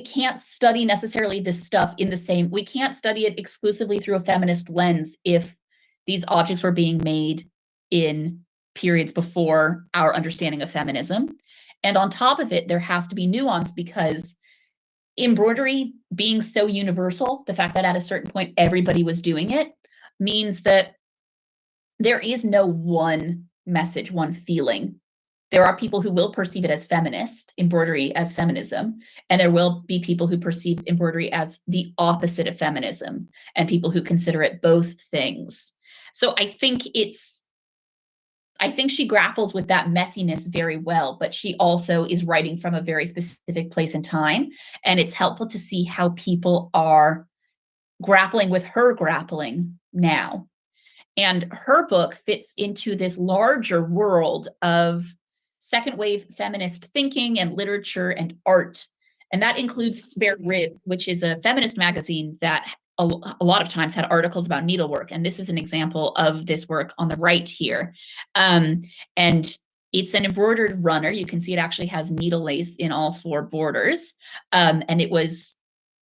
can't study necessarily this stuff we can't study it exclusively through a feminist lens if these objects were being made in periods before our understanding of feminism. And on top of it, there has to be nuance because embroidery being so universal, the fact that at a certain point everybody was doing it, means that there is no one message, one feeling. There are people who will perceive it as feminist, embroidery as feminism, and there will be people who perceive embroidery as the opposite of feminism, and people who consider it both things. So I think she grapples with that messiness very well, but she also is writing from a very specific place and time, and it's helpful to see how people are grappling with her grappling now. And her book fits into this larger world of second wave feminist thinking and literature and art. And that includes Spare Rib, which is a feminist magazine that a lot of times had articles about needlework. And this is an example of this work on the right here. And it's an embroidered runner. You can see it actually has needle lace in all four borders. And it was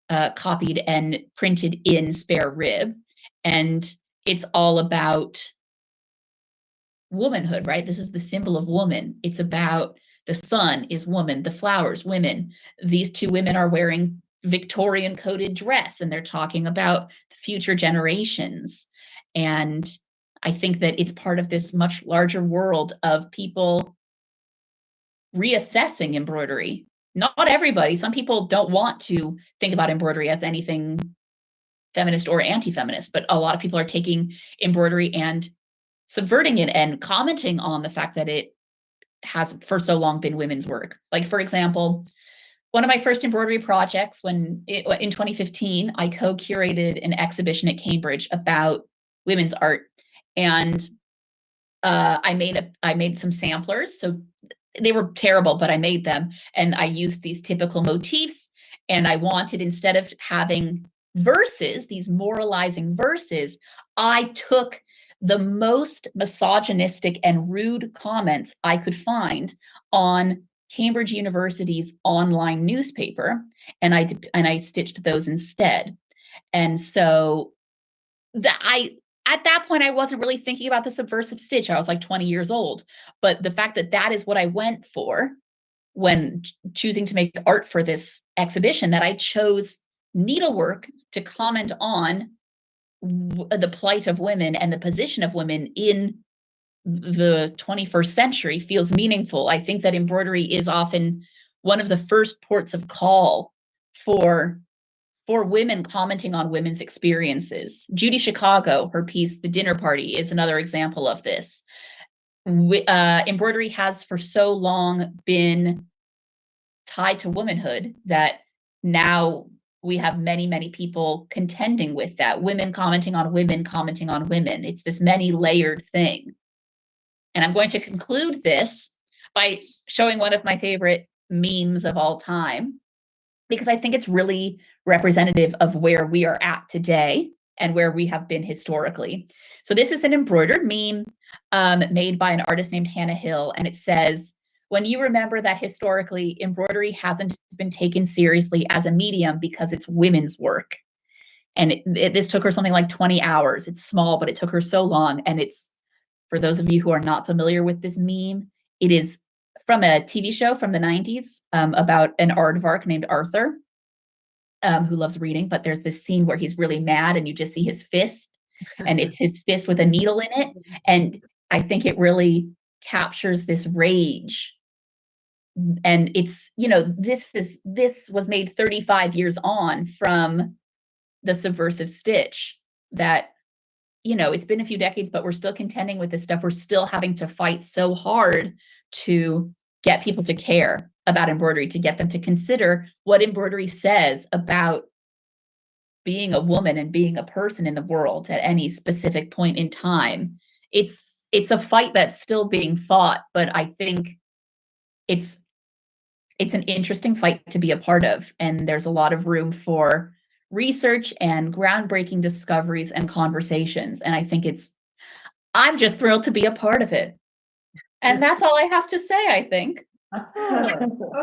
copied and printed in Spare Rib. And it's all about womanhood, right? This is the symbol of woman. It's about the sun is woman, the flowers, women. These two women are wearing Victorian coated dress, and they're talking about future generations. And I think that it's part of this much larger world of people reassessing embroidery not everybody, some people don't want to think about embroidery as anything feminist or anti-feminist, but a lot of people are taking embroidery and subverting it and commenting on the fact that it has for so long been women's work. Like, for example, one of my first embroidery projects in 2015, I co-curated an exhibition at Cambridge about women's art. And I made some samplers. So they were terrible, but I made them. And I used these typical motifs. And I wanted, instead of having verses, these moralizing verses, I took the most misogynistic and rude comments I could find on Cambridge University's online newspaper, and I stitched those instead. And so at that point, I wasn't really thinking about the subversive stitch. I was like 20 years old. But the fact that that is what I went for when choosing to make art for this exhibition, that I chose needlework to comment on the plight of women and the position of women in the 21st century, feels meaningful. I think that embroidery is often one of the first ports of call for women commenting on women's experiences. Judy Chicago, her piece, The Dinner Party, is another example of this. Embroidery has for so long been tied to womanhood that now we have many, many people contending with that. Women commenting on women, commenting on women. It's this many layered thing. And I'm going to conclude this by showing one of my favorite memes of all time, because I think it's really representative of where we are at today and where we have been historically. So this is an embroidered meme made by an artist named Hannah Hill, and it says, "When you remember that historically, embroidery hasn't been taken seriously as a medium because it's women's work." And this took her something like 20 hours. It's small, but it took her so long. And it's, for those of you who are not familiar with this meme, it is from a TV show from the 90s about an aardvark named Arthur, who loves reading. But there's this scene where he's really mad and you just see his fist, and it's his fist with a needle in it. And I think it really captures this rage. And it's, this was made 35 years on from the subversive stitch that, it's been a few decades, but we're still contending with this stuff. We're still having to fight so hard to get people to care about embroidery, to get them to consider what embroidery says about being a woman and being a person in the world at any specific point in time. It's a fight that's still being fought, but I think it's an interesting fight to be a part of. And there's a lot of room for research and groundbreaking discoveries and conversations. And I think I'm just thrilled to be a part of it. And that's all I have to say, I think.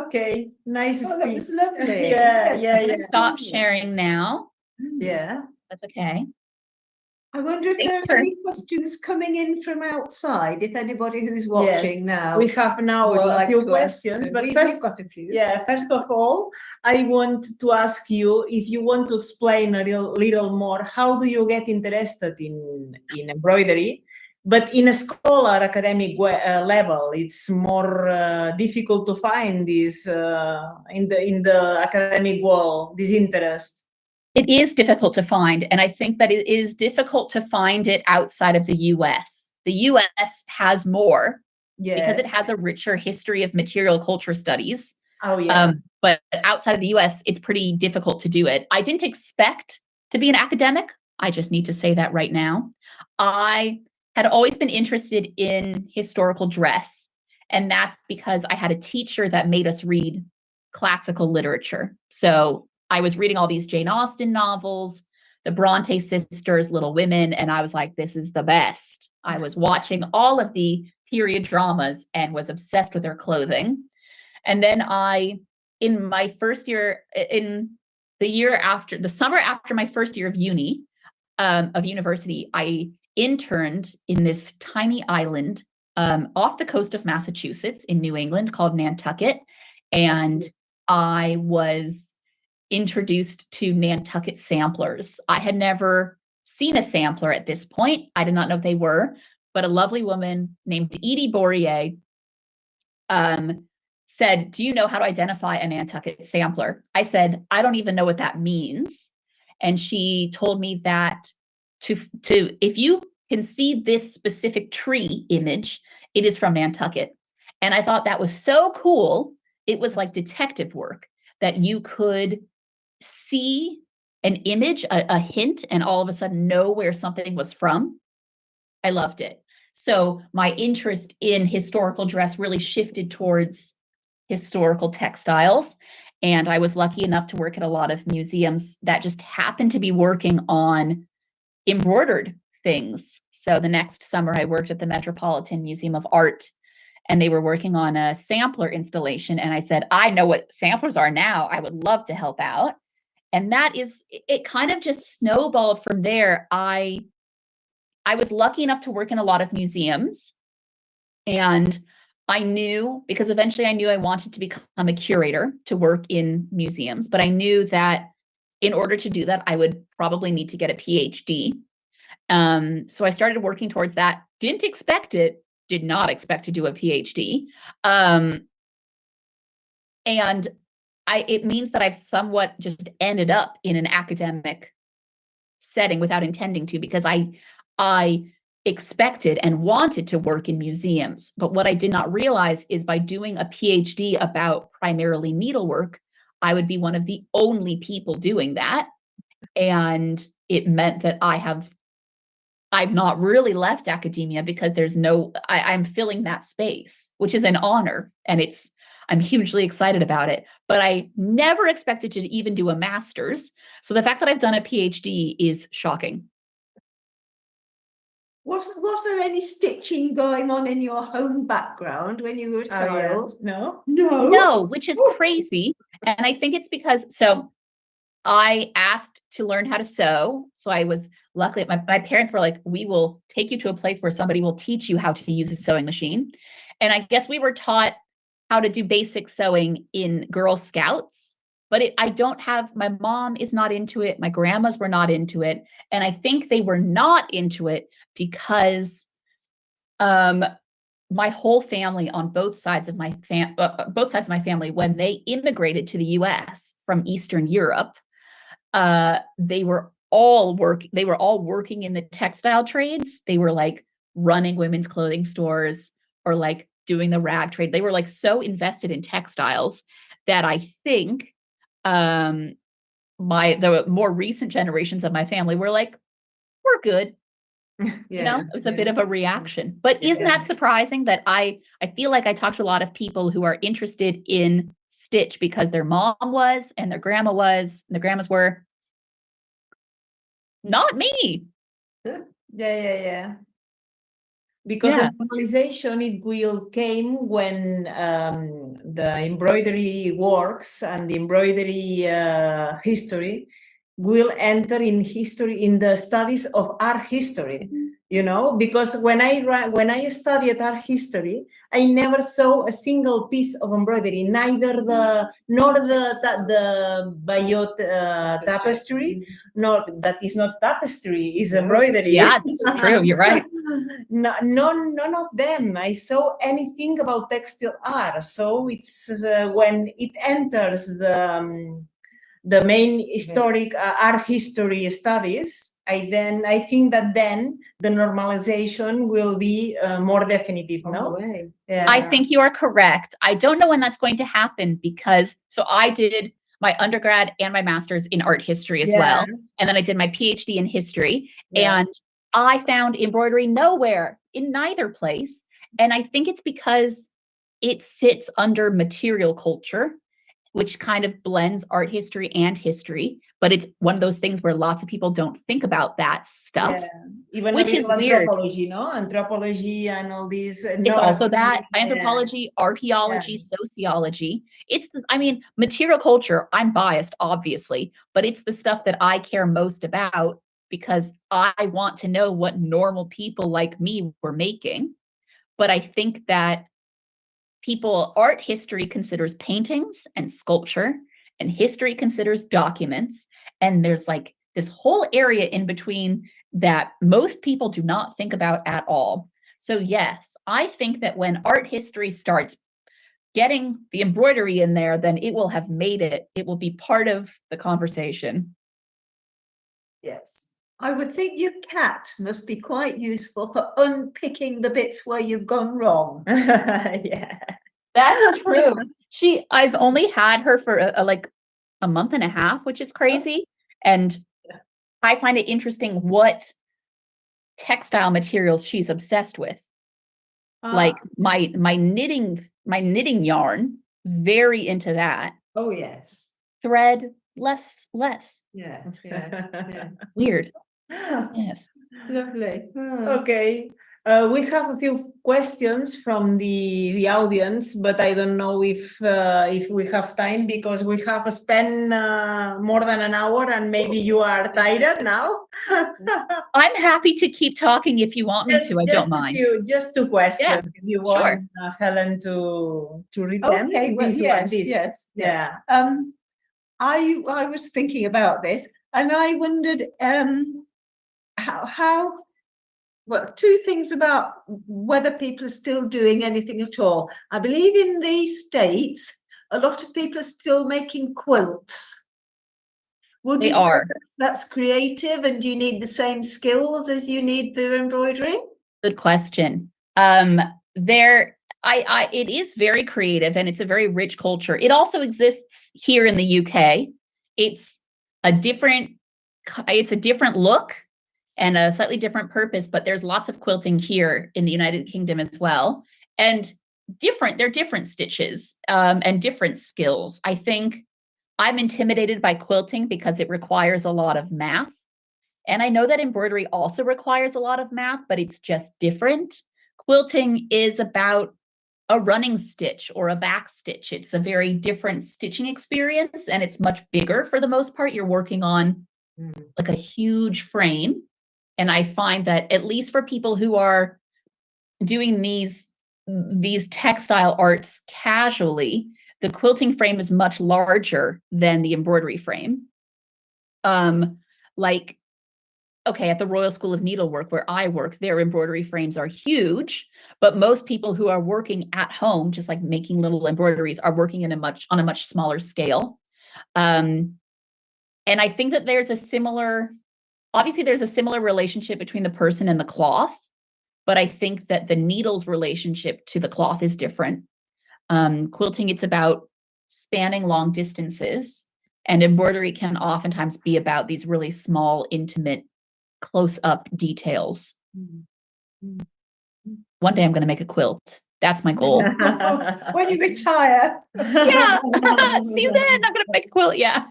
Okay, nice Oh, that speech. was lovely. Yeah, Yes, yeah, I'm yeah. gonna stop sharing now. Yeah. That's okay. I wonder if there Thanks are any questions coming in from outside, if anybody who's watching now. We have now would a like few to ask questions, them. but We've first, got a few. yeah, first of all, I want to ask you if you want to explain a little more, how do you get interested in embroidery? But in a scholar academic level, it's more difficult to find this in the academic world, this interest. It is difficult to find, and I think that it is difficult to find it outside of the US. The US has more because it has a richer history of material culture studies. Oh, yeah. But outside of the US, it's pretty difficult to do it. I didn't expect to be an academic. I just need to say that right now. I had always been interested in historical dress, and that's because I had a teacher that made us read classical literature. So I was reading all these Jane Austen novels, the Bronte sisters, Little Women, and I was like, this is the best. I was watching all of the period dramas and was obsessed with their clothing. And then in my first year, in the summer after my first year of university, I interned in this tiny island off the coast of Massachusetts in New England called Nantucket. And I was introduced to Nantucket samplers. I had never seen a sampler at this point. I did not know what they were, but a lovely woman named Edie Bourrier said, do you know how to identify a Nantucket sampler? I said, I don't even know what that means. And she told me that if you can see this specific tree image, it is from Nantucket. And I thought that was so cool. It was like detective work, that you could see an image, a hint, and all of a sudden know where something was from. I loved it. So my interest in historical dress really shifted towards historical textiles. And I was lucky enough to work at a lot of museums that just happened to be working on embroidered things. So the next summer I worked at the Metropolitan Museum of Art, and they were working on a sampler installation. And I said, I know what samplers are now. I would love to help out. And it kind of just snowballed from there. I was lucky enough to work in a lot of museums, and I knew, because eventually I knew I wanted to become a curator to work in museums, but I knew that in order to do that, I would probably need to get a PhD. So I started working towards that. Didn't expect it, did not expect to do a PhD. And it means that I've somewhat just ended up in an academic setting without intending to, because I expected and wanted to work in museums. But what I did not realize is by doing a PhD about primarily needlework, I would be one of the only people doing that. And it meant that I've not really left academia, because I'm filling that space, which is an honor. And I'm hugely excited about it, but I never expected to even do a master's. So the fact that I've done a PhD is shocking. Was there any stitching going on in your home background when you were a child? No? No, which is crazy. And I think it's because, so I asked to learn how to sew. So I was luckily, my parents were like, we will take you to a place where somebody will teach you how to use a sewing machine. And I guess we were taught how to do basic sewing in Girl Scouts, but my mom is not into it. My grandmas were not into it. And I think they were not into it because my whole family on both sides of my family, when they immigrated to the US from Eastern Europe, they were all working in the textile trades. They were like running women's clothing stores, or like doing the rag trade. They were like so invested in textiles that I think the more recent generations of my family were like, we're good. Yeah. It was a bit of a reaction. But isn't that surprising that I feel like I talk to a lot of people who are interested in stitch because their mom was, and their grandma was, and their grandmas were. Not me. Yeah. Because the normalization, it will came when the embroidery works and the embroidery history will enter in history, in the studies of art history. Because when I studied art history, I never saw a single piece of embroidery, neither the Bayot tapestry, nor that is not tapestry, is embroidery. Yeah, it's true. You're right. None of them. I saw anything about textile art. So it's when it enters the main historic art history studies, I think that then the normalization will be more definitive. No? Yeah. I think you are correct. I don't know when that's going to happen, because I did my undergrad and my master's in art history as well. And then I did my PhD in history, and I found embroidery nowhere, in neither place. And I think it's because it sits under material culture, which kind of blends art history and history. But it's one of those things where lots of people don't think about that stuff. Even which is weird. Anthropology, no? Anthropology and all these. It's also that anthropology, archaeology, sociology. Material culture, I'm biased, obviously, but it's the stuff that I care most about, because I want to know what normal people like me were making. But I think that art history considers paintings and sculpture, and history considers documents. And there's like this whole area in between that most people do not think about at all. So yes, I think that when art history starts getting the embroidery in there, then it will have made it. It will be part of the conversation. Yes. I would think your cat must be quite useful for unpicking the bits where you've gone wrong. Yeah. That's true. I've only had her for like a month and a half, which is crazy. And I find it interesting what textile materials she's obsessed with. Like my knitting yarn, very into that. Oh yes. Thread, less. Yeah. Yeah. Weird. Yes. Lovely. Okay. We have a few questions from the audience, but I don't know if we have time because we have spent more than an hour and maybe you are tired now. I'm happy to keep talking if you want me to. I don't mind. Just two questions. If you sure. want Helen to read them. Okay, well, These yes, ones. yes. Yeah. I was thinking about this and I wondered how well, two things about whether people are still doing anything at all. I believe in the States, a lot of people are still making quilts. Would They you are. say that's creative, and do you need the same skills as you need for embroidery? Good question. It is very creative and it's a very rich culture. It also exists here in the UK. It's a different look and a slightly different purpose, but there's lots of quilting here in the United Kingdom as well. And they're different stitches and different skills. I think I'm intimidated by quilting because it requires a lot of math. And I know that embroidery also requires a lot of math, but it's just different. Quilting is about a running stitch or a back stitch. It's a very different stitching experience and it's much bigger for the most part. You're working on like a huge frame. And I find that at least for people who are doing these textile arts casually, the quilting frame is much larger than the embroidery frame. Okay, at the Royal School of Needlework, where I work, their embroidery frames are huge, but most people who are working at home, just like making little embroideries, are working on a much smaller scale. And I think that there's a similar relationship between the person and the cloth, but I think that the needle's relationship to the cloth is different. Quilting, it's about spanning long distances, and embroidery can oftentimes be about these really small, intimate, close-up details. One day I'm going to make a quilt. That's my goal. When you retire. Yeah. See you then. I'm going to make a quilt. Yeah.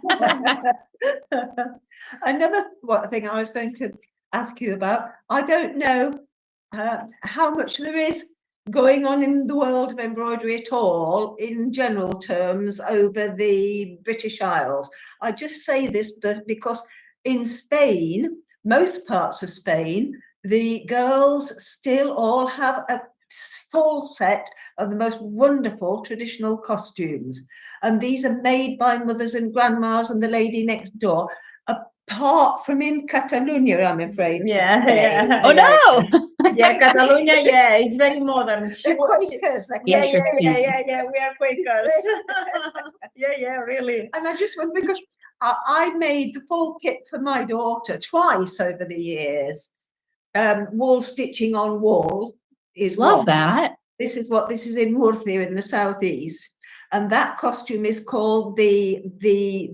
Another thing I was going to ask you about, I don't know how much there is going on in the world of embroidery at all in general terms over the British Isles. I just say this because in Spain, most parts of Spain, the girls still all have a full set of the most wonderful traditional costumes. And these are made by mothers and grandmas and the lady next door, apart from in Catalonia, I'm afraid. Yeah. Oh, no. Yeah, Catalonia, it's very modern. Quakers. Interesting. Yeah, we are Quakers. Yeah, really. And I just wonder, because I made the full kit for my daughter twice over the years. Wool stitching on wool is Love that. This is in Murcia in the southeast. And that costume is called the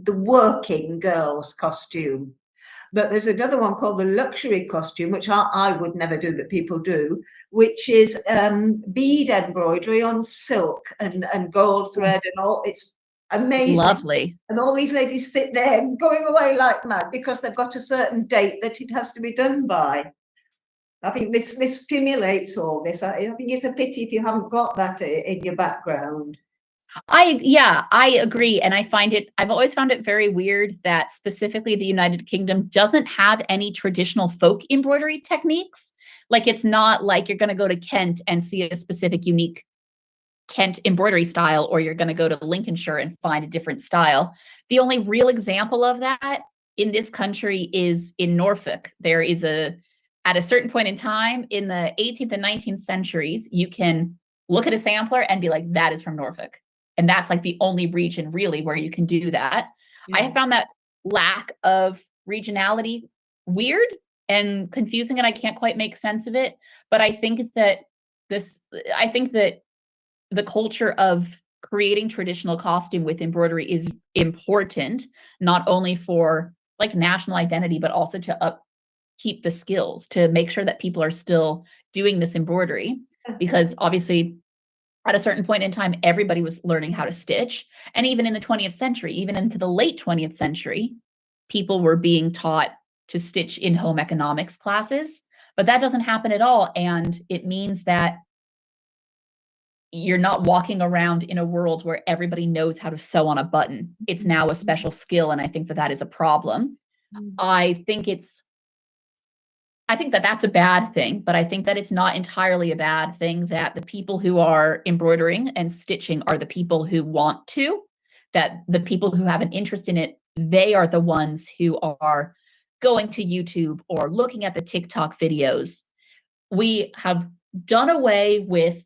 working girls costume. But there's another one called the luxury costume, which I would never do, but people do, which is bead embroidery on silk and gold thread and all. It's amazing. Lovely. And all these ladies sit there going away like mad because they've got a certain date that it has to be done by. I think this stimulates all this. I think it's a pity if you haven't got that in your background. I agree. And I've always found it very weird that specifically the United Kingdom doesn't have any traditional folk embroidery techniques. Like, it's not like you're going to go to Kent and see a specific unique Kent embroidery style, or you're going to go to Lincolnshire and find a different style. The only real example of that in this country is in Norfolk. There is at a certain point in time in the 18th and 19th centuries, you can look at a sampler and be like, that is from Norfolk. And that's like the only region really where you can do that. I have found that lack of regionality weird and confusing, and I can't quite make sense of it. But I think that the culture of creating traditional costume with embroidery is important, not only for like national identity, but also to upkeep the skills, to make sure that people are still doing this embroidery, because obviously at a certain point in time, everybody was learning how to stitch. And even in the 20th century, even into the late 20th century, people were being taught to stitch in home economics classes, but that doesn't happen at all. And it means that you're not walking around in a world where everybody knows how to sew on a button. It's now a special skill, and I think that that is a problem. I think that that's a bad thing, but I think that it's not entirely a bad thing that the people who are embroidering and stitching are the people who want to, that the people who have an interest in it, they are the ones who are going to YouTube or looking at the TikTok videos. We have done away with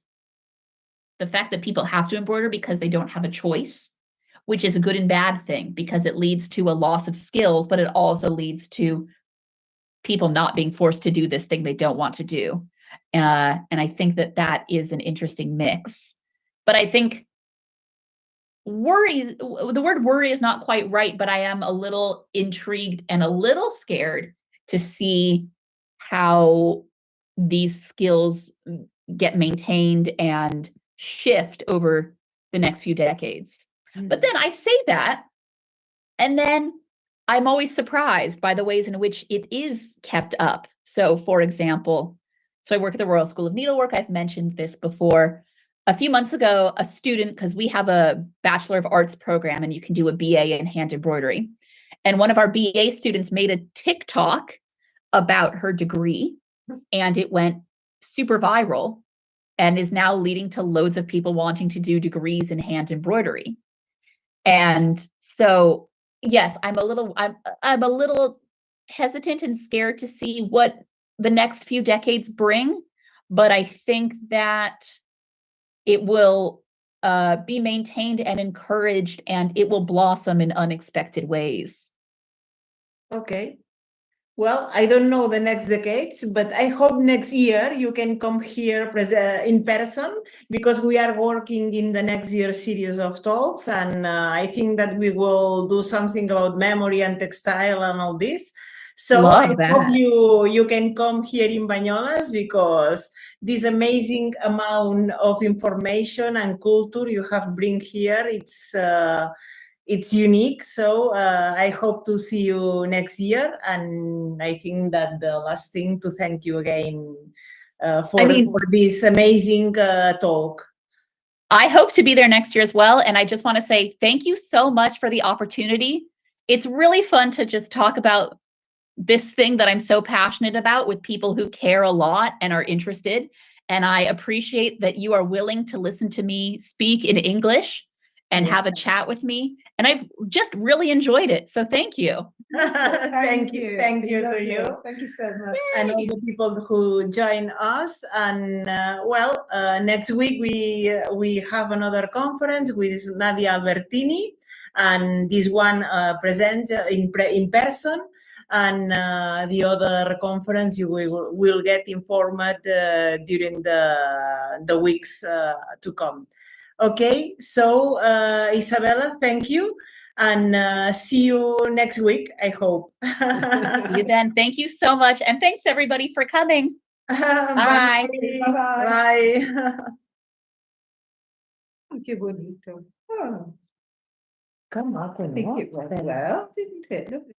the fact that people have to embroider because they don't have a choice, which is a good and bad thing, because it leads to a loss of skills, but it also leads to people not being forced to do this thing they don't want to do. And I think that that is an interesting mix. But I think the word worry is not quite right, but I am a little intrigued and a little scared to see how these skills get maintained and shift over the next few decades. But then I say that, and then I'm always surprised by the ways in which it is kept up. So, for example, I work at the Royal School of Needlework. I've mentioned this before. A few months ago, a student, because we have a Bachelor of Arts program and you can do a BA in hand embroidery. And one of our BA students made a TikTok about her degree, and it went super viral and is now leading to loads of people wanting to do degrees in hand embroidery. And so, yes, I'm a little hesitant and scared to see what the next few decades bring, but I think that it will be maintained and encouraged, and it will blossom in unexpected ways. Okay. Well, I don't know the next decades, but I hope next year you can come here in person, because we are working in the next year series of talks, and I think that we will do something about memory and textile and all this. So I hope you can come here in Banyoles, because this amazing amount of information and culture you have bring here, it's unique. So I hope to see you next year. And I think that the last thing to thank you again for this amazing talk. I hope to be there next year as well. And I just want to say thank you so much for the opportunity. It's really fun to just talk about this thing that I'm so passionate about with people who care a lot and are interested. And I appreciate that you are willing to listen to me speak in English and have a chat with me. And I've just really enjoyed it. So thank you. Thank you. Thank you to you. Thank you so much. And all the people who join us. And next week we have another conference with Nadia Albertini, and this one present in person. And the other conference you will get informed during the weeks to come. Okay, so Isabella, thank you, and see you next week, I hope. See you then. Thank you so much, and thanks everybody for coming. Bye. Bye-bye. Bye. Che bonito. Oh, Come on, I think it went well, didn't it? Lovely.